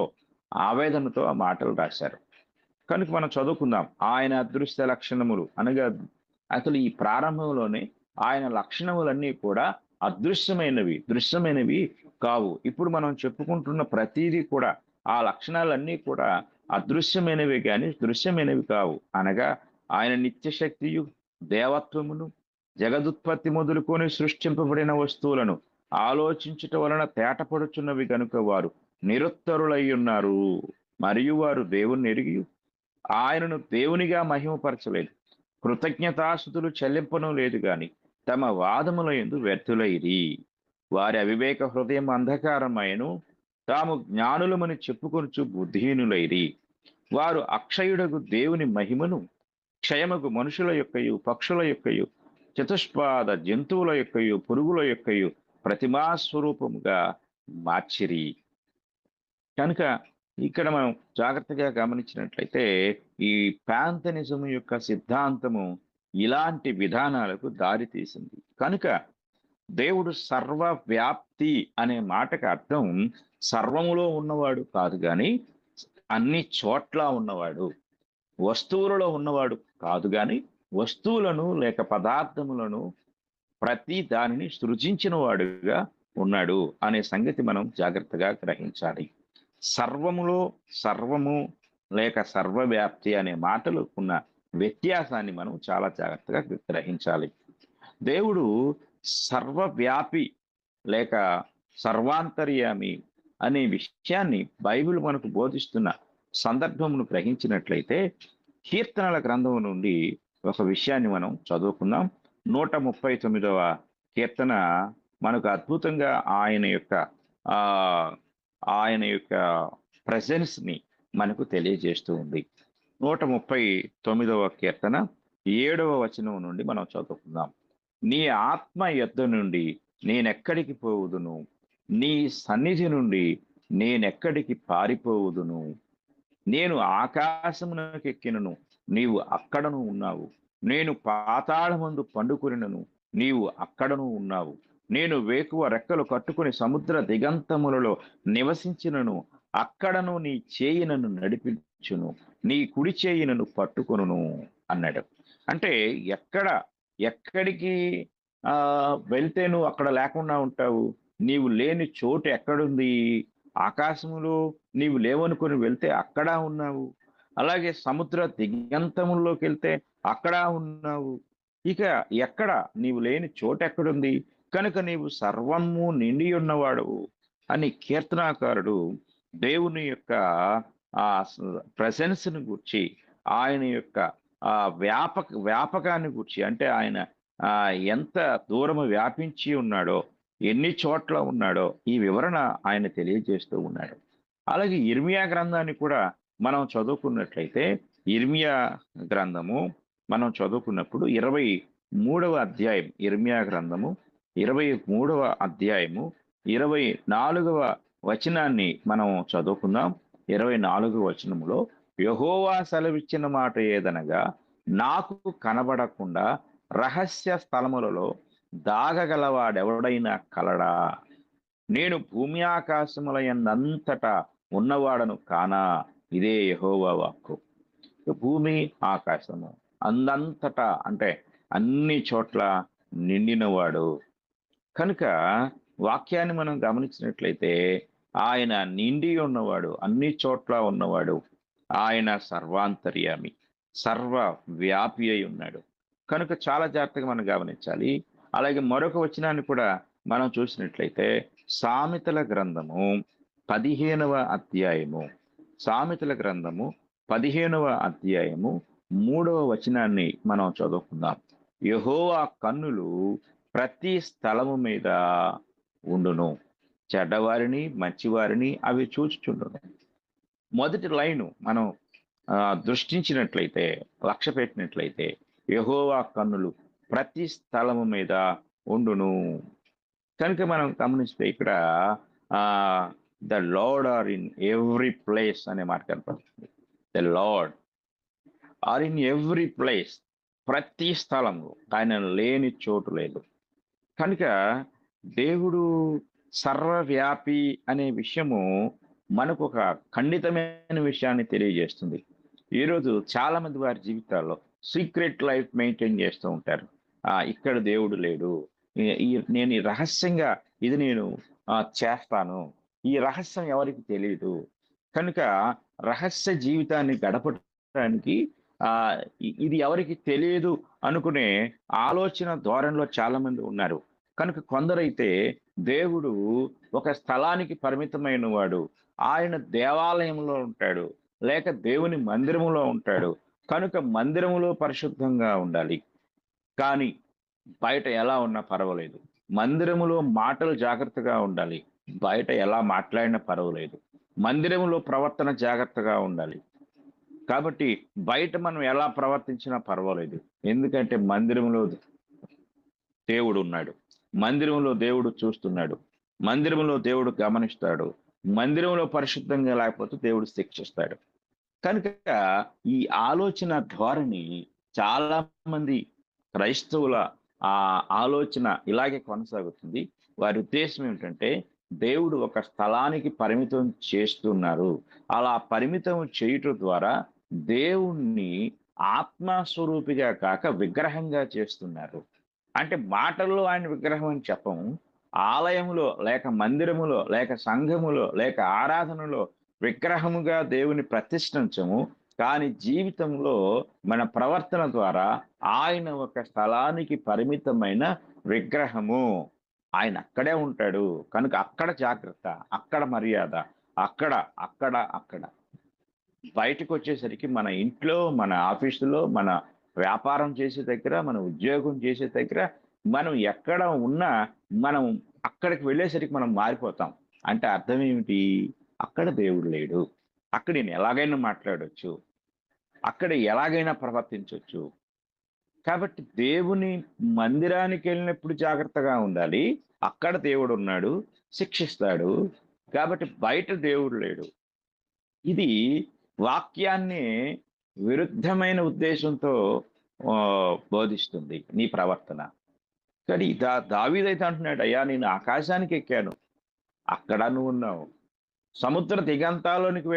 ఆవేదనతో ఆ మాటలు రాశారు. కనుక మనం చదువుకుందాం. ఆయన అదృశ్య లక్షణములు అనగా అసలు ఈ ప్రారంభంలోనే ఆయన లక్షణములన్నీ కూడా అదృశ్యమైనవి, దృశ్యమైనవి కావు. ఇప్పుడు మనం చెప్పుకుంటున్న ప్రతిదీ కూడా ఆ లక్షణాలన్నీ కూడా అదృశ్యమైనవి కానీ దృశ్యమైనవి కావు. అనగా ఆయన నిత్యశక్తియు దేవత్వమును జగదుత్పత్తి మొదలుకొని సృష్టింపబడిన వస్తువులను ఆలోచించుట వలన తేటపడుచున్నవి కనుక వారు నిరుత్తరులై ఉన్నారు. మరియు వారు దేవుని ఎరిగి ఆయనను దేవునిగా మహిమపరచలేదు, కృతజ్ఞతాస్తుతులు చెల్లింపను లేదు గాని తమ వాదముల యందు వ్యర్థులైరి. వారి అవివేక హృదయం అంధకారమైను, తాము జ్ఞానులమని చెప్పుకొనుచు బుద్ధిహీనులైరి. వారు అక్షయుడగు దేవుని మహిమను క్షయమగు మనుషుల యొక్కయు పక్షుల యొక్కయు చతుష్పాద జంతువుల యొక్కయు పురుగుల యొక్కయు ప్రతిమా స్వరూపముగా మార్చిరి. కనుక ఇక్కడ మనం జాగ్రత్తగా గమనించినట్లయితే ఈ ప్యాంథనిజం యొక్క సిద్ధాంతము ఇలాంటి విధానాలకు దారి తీసింది. కనుక దేవుడు సర్వవ్యాప్తి అనే మాటకు అర్థం సర్వములో ఉన్నవాడు కాదు, కానీ అన్ని చోట్ల ఉన్నవాడు. వస్తువులలో ఉన్నవాడు కాదు, కానీ వస్తువులను లేక పదార్థములను ప్రతి దానిని సృజించిన వాడుగా ఉన్నాడు అనే సంగతి మనం జాగ్రత్తగా గ్రహించాలి. సర్వములో సర్వము లేక సర్వవ్యాప్తి అనే మాటలు ఉన్న వ్యత్యాసాన్ని మనం చాలా జాగ్రత్తగా గ్రహించాలి. దేవుడు సర్వవ్యాపి లేక సర్వాంతర్యామి అనే విషయాన్ని బైబిల్ మనకు బోధిస్తున్న సందర్భమును గ్రహించినట్లయితే కీర్తనల గ్రంథం నుండి ఒక విషయాన్ని మనం చదువుకుందాం. 139వ కీర్తన మనకు అద్భుతంగా ఆయన యొక్క ప్రెజెన్స్ ని మనకు తెలియజేస్తూ ఉంది. 139వ కీర్తన 7వ వచనం నుండి మనం చదువుకుందాం. నీ ఆత్మ యొద్ద నుండి నేనెక్కడికి పోవుదును, నీ సన్నిధి నుండి నేనెక్కడికి పారిపోవుదును. నేను ఆకాశమునకెక్కినను, నీవు అక్కడను ఉన్నావు. నేను పాతాళమందు పండుకొనినను, నీవు అక్కడను ఉన్నావు. నేను వేకువ రెక్కలు కట్టుకుని సముద్ర దిగంతములలో నివసించినను, అక్కడను నీ చేయి నన్ను నడిపించును, నీ కుడి చేయి నన్ను పట్టుకొనును అన్నాడు. అంటే ఎక్కడికి వెళ్తే నువ్వు అక్కడ లేకుండా ఉంటావు? నీవు లేని చోటు ఎక్కడుంది? ఆకాశములో నీవు లేవనుకొని వెళ్తే అక్కడ ఉన్నావు. అలాగే సముద్ర దిగంతముల్లోకి వెళ్తే అక్కడ ఉన్నావు. ఇక ఎక్కడ నీవు లేని చోటు ఎక్కడుంది? కనుక నీవు సర్వము నిండి ఉన్నవాడు అని కీర్తనాకారుడు దేవుని యొక్క ఆ ప్రెసెన్స్ ని గురించి, ఆయన యొక్క వ్యాపకాన్ని గురించి, అంటే ఆయన ఎంత దూరము వ్యాపించి ఉన్నాడో, ఎన్ని చోట్ల ఉన్నాడో ఈ వివరణ ఆయన తెలియజేస్తూ ఉన్నాడు. అలాగే ఇర్మియా గ్రంథాన్ని కూడా మనం చదువుకున్నట్లయితే, ఇర్మియా గ్రంథము మనం చదువుకున్నప్పుడు 23వ అధ్యాయం, ఇర్మియా గ్రంథము 23వ అధ్యాయము 24వ వచనాన్ని మనం చదువుకుందాం. 24వ వచనములో, యెహోవా సెలవిచ్చిన మాట ఏదనగా, నాకు కనబడకుండా రహస్య స్థలములలో దాగగలవాడెవడైనా కలడా? నేను భూమి ఆకాశముల యందంతటా ఉన్నవాడను కానా? ఇదే యెహోవా వాక్కు. భూమి ఆకాశము అందంతటా అంటే అన్ని చోట్ల నిండినవాడు. కనుక వాక్యాన్ని మనం గమనించినట్లయితే ఆయన నిండి ఉన్నవాడు, అన్ని చోట్ల ఉన్నవాడు. ఆయన సర్వాంతర్యామి, సర్వవ్యాపి అయి ఉన్నాడు. కనుక చాలా జాగ్రత్తగా మనం గమనించాలి. అలాగే మరొక వచనాన్ని కూడా మనం చూసినట్లయితే, సామెతల గ్రంథము 15వ అధ్యాయము, సామెతల గ్రంథము 15వ అధ్యాయము 3వ వచనాన్ని మనం చదువుకుందాం. యెహోవా కన్నులు ప్రతి స్థలము మీద ఉండును, చెడ్డవారిని మంచివారిని అవి చూచుచుండును. మొదటి లైను మనం దృష్టించినట్లయితే, లక్ష్య పెట్టినట్లయితే, యెహోవా కన్నులు ప్రతి స్థలము మీద ఉండును. కనుక మనం గమనిస్తే ఇక్కడ the Lord are in every place అనే మాట కనపడుతుంది. The Lord are in every place, ప్రతి స్థలము, ఆయన లేని చోటు లేదు. కనుక దేవుడు సర్వవ్యాపి అనే విషయము మనకు ఒక ఖండితమైన విషయాన్ని తెలియజేస్తుంది. ఈరోజు చాలా మంది వారి జీవితాల్లో సీక్రెట్ లైఫ్ మెయింటైన్ చేస్తూ ఉంటారు. ఇక్కడ దేవుడు లేడు, నేను ఈ రహస్యంగా ఇది నేను చేస్తాను, ఈ రహస్యం ఎవరికి తెలియదు. కనుక రహస్య జీవితాన్ని గడపడానికి ఇది ఎవరికి తెలియదు అనుకునే ఆలోచన ధోరణిలో చాలా మంది ఉన్నారు. కనుక కొందరైతే దేవుడు ఒక స్థలానికి పరిమితమైన వాడు, ఆయన దేవాలయంలో ఉంటాడు లేక దేవుని మందిరములో ఉంటాడు, కనుక మందిరములో పరిశుద్ధంగా ఉండాలి, కానీ బయట ఎలా ఉన్నా పర్వాలేదు. మందిరములో మాటలు జాగ్రత్తగా ఉండాలి, బయట ఎలా మాట్లాడినా పర్వాలేదు. మందిరములో ప్రవర్తన జాగ్రత్తగా ఉండాలి, కాబట్టి బయట మనం ఎలా ప్రవర్తించినా పర్వాలేదు. ఎందుకంటే మందిరంలో దేవుడు ఉన్నాడు, మందిరంలో దేవుడు చూస్తున్నాడు, మందిరంలో దేవుడు గమనిస్తాడు. మందిరంలో పరిశుద్ధంగా లేకపోతే దేవుడు శిక్షిస్తాడు. కనుక ఈ ఆలోచన ధోరణి చాలా మంది క్రైస్తవుల ఆ ఆలోచన ఇలాగే కొనసాగుతుంది. వారి ఉద్దేశం ఏమిటంటే దేవుడు ఒక స్థలానికి పరిమితం చేస్తున్నారు. అలా పరిమితం చేయటం ద్వారా దేవుణ్ణి ఆత్మస్వరూపిగా కాక విగ్రహంగా చేస్తున్నారు. అంటే మాటల్లో ఆయన విగ్రహం అని చెప్పము, ఆలయములో లేక మందిరములో లేక సంఘములో లేక ఆరాధనలో విగ్రహముగా దేవుని ప్రతిష్ఠించము. కానీ జీవితంలో మన ప్రవర్తన ద్వారా ఆయన ఒక స్థలానికి పరిమితమైన విగ్రహము. ఆయన అక్కడే ఉంటాడు కనుక అక్కడ జాగ్రత్త, అక్కడ మర్యాద, అక్కడ అక్కడ అక్కడ. బయటకు వచ్చేసరికి మన ఇంట్లో, మన ఆఫీసులో, మన వ్యాపారం చేసే దగ్గర, మన ఉద్యోగం చేసే దగ్గర, మనం ఎక్కడ ఉన్నా మనం అక్కడికి వెళ్ళేసరికి మనం మారిపోతాం. అంటే అర్థం ఏమిటి? అక్కడ దేవుడు లేడు, అక్కడ నేను ఎలాగైనా మాట్లాడొచ్చు, అక్కడ ఎలాగైనా ప్రవర్తించవచ్చు. కాబట్టి దేవుని మందిరానికి వెళ్ళినప్పుడు జాగ్రత్తగా ఉండాలి. అక్కడ దేవుడు ఉన్నాడు, శిక్షిస్తాడు. కాబట్టి బయట దేవుడు లేడు. ఇది వాక్యాన్ని విరుద్ధమైన ఉద్దేశంతో బోధిస్తుంది నీ ప్రవర్తన. కానీ దావీదైతే అంటున్నాడు, అయ్యా నేను ఆకాశానికి ఎక్కాను, అక్కడ నువ్వు ఉన్నావు. సముద్ర దిగంతాలోనికి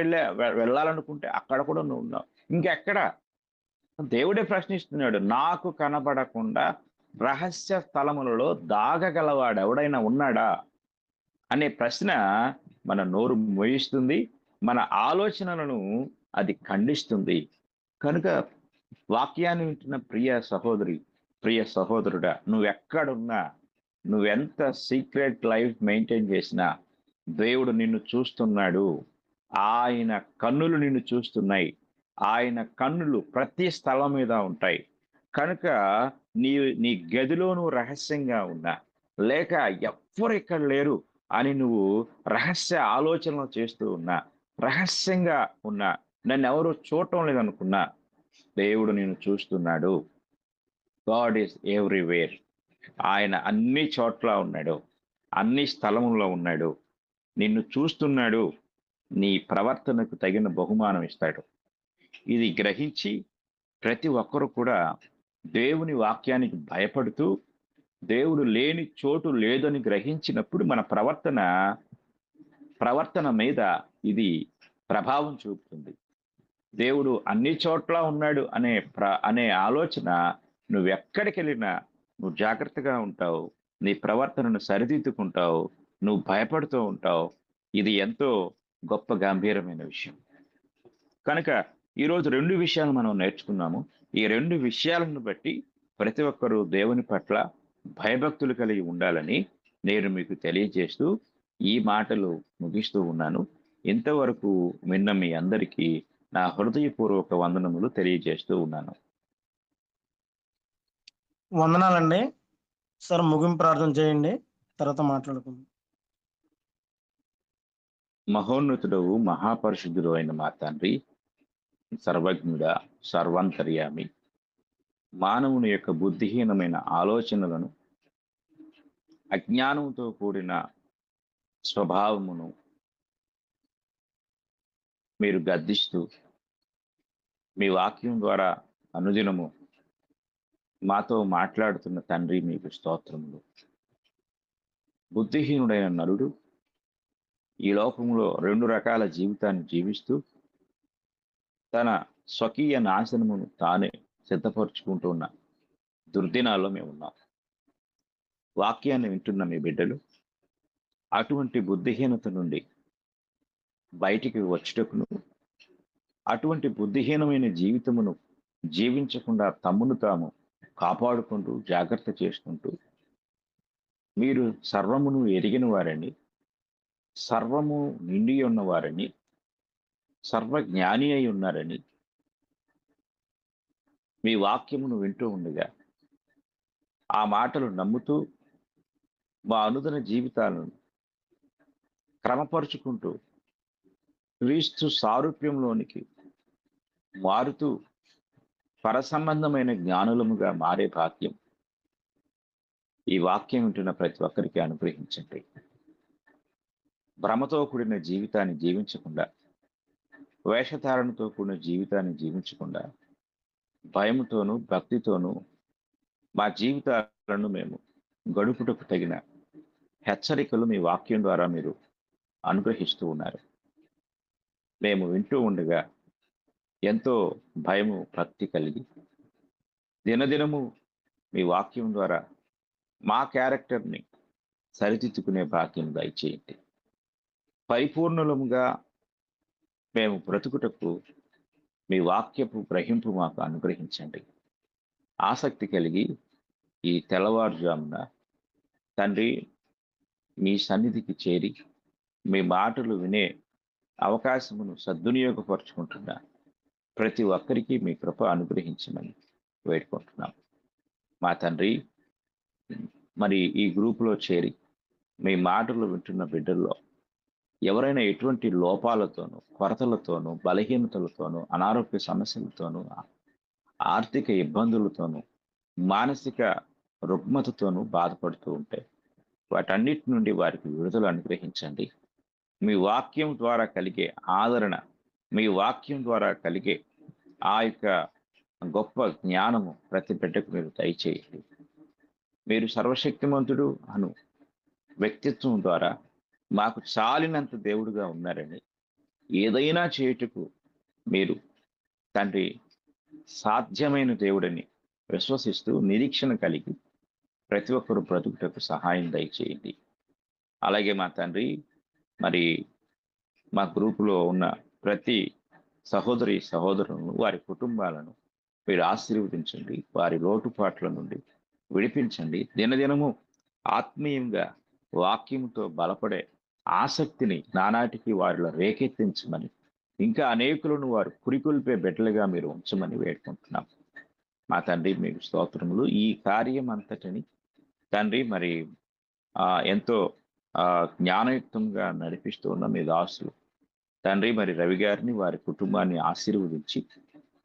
వెళ్ళాలనుకుంటే అక్కడ కూడా నువ్వు ఉన్నావు. ఇంకెక్కడ? దేవుడే ప్రశ్నిస్తున్నాడు, నాకు కనబడకుండా రహస్య స్థలములలో దాగగలవాడు ఎవడైనా ఉన్నాడా అనే ప్రశ్న మన నోరు మోయిస్తుంది, మన ఆలోచనలను అది ఖండిస్తుంది. కనుక వాక్యాన్ని వింటున్న ప్రియ సహోదరి, ప్రియ సహోదరుడా, నువ్వెక్కడున్నా, నువ్వెంత సీక్రెట్ లైఫ్ మెయింటైన్ చేసినా దేవుడు నిన్ను చూస్తున్నాడు. ఆయన కన్నులు నిన్ను చూస్తున్నాయి. ఆయన కన్నులు ప్రతి స్థలం మీద ఉంటాయి. కనుక నీ గదిలో నువ్వు రహస్యంగా ఉన్నా, లేక ఎవ్వరు ఇక్కడ లేరు అని నువ్వు రహస్య ఆలోచనలు చేస్తూ ఉన్నా, రహస్యంగా ఉన్నా, నన్ను ఎవరు చూడటం లేదనుకున్నా, దేవుడు నిన్ను చూస్తున్నాడు. God is everywhere. ఆయన అన్ని చోట్ల ఉన్నాడు, అన్ని స్థలముల్లో ఉన్నాడు, నిన్ను చూస్తున్నాడు. నీ ప్రవర్తనకు తగిన బహుమానం ఇస్తాడు. ఇది గ్రహించి ప్రతి ఒక్కరు కూడా దేవుని వాక్యానికి భయపడుతూ, దేవుడు లేని చోటు లేదని గ్రహించినప్పుడు మన ప్రవర్తన మీద ఇది ప్రభావం చూపుతుంది. దేవుడు అన్ని చోట్ల ఉన్నాడు అనే ఆలోచన నువ్వెక్కడికి వెళ్ళినా నువ్వు జాగ్రత్తగా ఉంటావు, నీ ప్రవర్తనను సరిదిద్దుకుంటావు, నువ్వు భయపడుతూ ఉంటావు. ఇది ఎంతో గొప్ప గంభీరమైన విషయం. కనుక ఈరోజు 2 విషయాలు మనం నేర్చుకున్నాము. ఈ 2 విషయాలను బట్టి ప్రతి ఒక్కరూ దేవుని పట్ల భయభక్తులు కలిగి ఉండాలని నేను మీకు తెలియజేస్తూ ఈ మాటలు ముగిస్తూ ఉన్నాను. ఇంతవరకు విన్న మీ అందరికీ నా హృదయపూర్వక వందనములు తెలియజేస్తూ ఉన్నాను. వందనాలండి సార్. ముగింపు ప్రార్థన చేయండి, తర్వాత మాట్లాడుకుందాం. మహోన్నతుడవు, మహాపరిశుద్ధుడు అయిన మా తండ్రి, సర్వజ్ఞుడా, సర్వాంతర్యామి, మానవుని యొక్క బుద్ధిహీనమైన ఆలోచనలను, అజ్ఞానంతో కూడిన స్వభావమును మీరు గద్దిస్తూ మీ వాక్యం ద్వారా అనుదినము మాతో మాట్లాడుతున్న తండ్రి, మీకు స్తోత్రములు. బుద్ధిహీనుడైన నరుడు ఈ లోకంలో 2 రకాల జీవితాన్ని జీవిస్తూ తన స్వకీయ నాశనమును తానే సిద్ధపరుచుకుంటున్న దుర్దినాల్లో మేము ఉన్నాం. వాక్యాన్ని వింటున్న మీ బిడ్డలు అటువంటి బుద్ధిహీనత నుండి బయటికి వచ్చుటకును, అటువంటి బుద్ధిహీనమైన జీవితమును జీవించకుండా తమ్మును తాము కాపాడుకుంటూ జాగ్రత్త చేసుకుంటూ, మీరు సర్వమును ఎరిగిన వారని, సర్వము నిండి ఉన్నవారని, సర్వజ్ఞాని అయి ఉన్నారని మీ వాక్యమును వింటూ ఉండగా ఆ మాటలు నమ్ముతూ మా అనుదిన జీవితాలను క్రమపరుచుకుంటూ క్రీస్తు సారూప్యంలోనికి మారుతూ పరసంబంధమైన జ్ఞానులముగా మారే భాగ్యం ఈ వాక్యం వింటున్న ప్రతి ఒక్కరికి అనుగ్రహించండి. భ్రమతో కూడిన జీవితాన్ని జీవించకుండా, వేషధారణతో కూడిన జీవితాన్ని జీవించకుండా, భయముతోనూ భక్తితోనూ మా జీవితాలను మేము గడుపుటకు తగిన హెచ్చరికలు మీ వాక్యం ద్వారా మీరు అనుగ్రహిస్తూ ఉన్నారు. మేము వింటూ ఉండగా ఎంతో భయము భక్తి కలిగి దినదినము మీ వాక్యం ద్వారా మా క్యారెక్టర్ని సరిదిద్దుకునే భాగ్యం దయచేయండి. పరిపూర్ణులముగా మేము బ్రతుకుటకు మీ వాక్యపు గ్రహింపు మాకు అనుగ్రహించండి. ఆసక్తి కలిగి ఈ తెల్లవారుజామున తండ్రి మీ సన్నిధికి చేరి మీ మాటలు వినే అవకాశమును సద్వినియోగపరుచుకుంటున్నా ప్రతి ఒక్కరికి మీ కృప అనుగ్రహించమని వేడుకుంటున్నాం. మా తండ్రి, మరి ఈ గ్రూపులో చేరి మీ మాటలు వింటున్న బిడ్డల్లో ఎవరైనా ఎటువంటి లోపాలతోనూ, కొరతలతోనూ, బలహీనతలతోనూ, అనారోగ్య సమస్యలతోనూ, ఆర్థిక ఇబ్బందులతోనూ, మానసిక రుగ్మతతోనూ బాధపడుతూ ఉంటే వాటన్నిటి నుండి వారికి విడుదల అనుగ్రహించండి. మీ వాక్యం ద్వారా కలిగే ఆదరణ, మీ వాక్యం ద్వారా కలిగే ఆ యొక్క గొప్ప జ్ఞానము ప్రతి బిడ్డకు మీరు దయచేయండి. మీరు సర్వశక్తిమంతుడు అను వ్యక్తిత్వం ద్వారా మాకు చాలినంత దేవుడుగా ఉన్నారని, ఏదైనా చేయుటకు మీరు తండ్రి సాధ్యమైన దేవుడని విశ్వసిస్తూ నిరీక్షణ కలిగి ప్రతి ఒక్కరు బ్రతుకుటకు సహాయం దయచేయండి. అలాగే మా తండ్రి, మరి మా గ్రూపులో ఉన్న ప్రతి సహోదరి సహోదరులను, వారి కుటుంబాలను మీరు ఆశీర్వదించండి. వారి లోటుపాట్ల నుండి విడిపించండి. దినదినము ఆత్మీయంగా వాక్యముతో బలపడే ఆసక్తిని నానాటికి వారిలో రేకెత్తించమని, ఇంకా అనేకులను వారు పురికొల్పే బిడ్డలుగా మీరు ఉంచమని వేడుకుంటున్నాం. మా తండ్రి, మీకు స్తోత్రములు. ఈ కార్యం అంతటిని తండ్రి మరి ఎంతో జ్ఞానయుక్తంగా నడిపిస్తూ ఉన్న మీ దాసులు తండ్రి, మరి రవి గారిని, వారి కుటుంబాన్ని ఆశీర్వదించి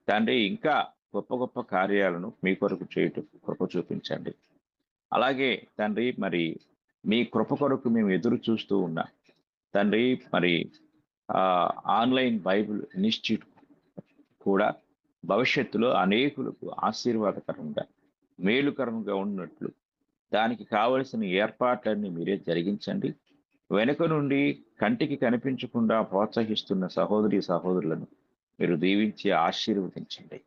తండ్రి ఇంకా గొప్ప గొప్ప కార్యాలను మీ కొరకు చేయటం కృప చూపించండి. అలాగే తండ్రి, మరి మీ కృప కొరకు మేము ఎదురు చూస్తూ ఉన్నా తండ్రి, మరి ఆన్లైన్ బైబిల్ ఇన్స్టిట్యూట్ కూడా భవిష్యత్తులో అనేకులకు ఆశీర్వాదకరంగా, మేలుకరంగా ఉన్నట్లు దానికి కావలసిన ఏర్పాట్లన్నీ మీరే జరిగించండి. వెనుక నుండి కంటికి కనిపించకుండా ప్రోత్సహిస్తున్న సహోదరి సహోదరులను మీరు దీవించి ఆశీర్వదించండి.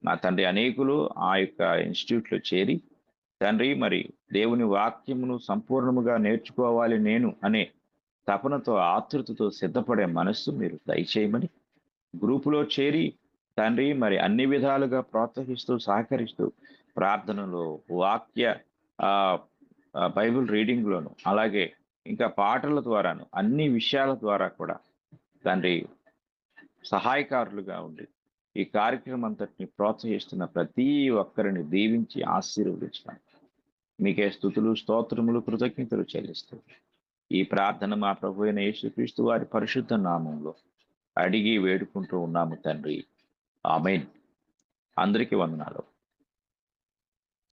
మా తండ్రి, అనేకులు ఆ యొక్క ఇన్స్టిట్యూట్లో చేరి తండ్రి, మరి దేవుని వాక్యమును సంపూర్ణముగా నేర్చుకోవాలి నేను అనే తపనతో, ఆతృతతో సిద్ధపడే మనస్సు మీరు దయచేయమని, గ్రూపులో చేరి తండ్రి మరి అన్ని విధాలుగా ప్రోత్సహిస్తూ సహకరిస్తూ ప్రార్థనలో, వాక్య బైబిల్ రీడింగ్లోను, అలాగే ఇంకా పాటల ద్వారాను, అన్ని విషయాల ద్వారా కూడా తండ్రి సహాయకారులుగా ఉండి ఈ కార్యక్రమం అంతటిని ప్రోత్సహిస్తున్న ప్రతి ఒక్కరిని దీవించి ఆశీర్వదించడం మీకే స్తుతులు, స్తోత్రములు, కృతజ్ఞతలు చెల్లిస్తూ ఈ ప్రార్థన మా ప్రభు అయిన యేసుక్రీస్తు వారి పరిశుద్ధ నామంలో అడిగి వేడుకుంటూ ఉన్నాము తండ్రి. ఆమేన్. అందరికీ వందనాలు.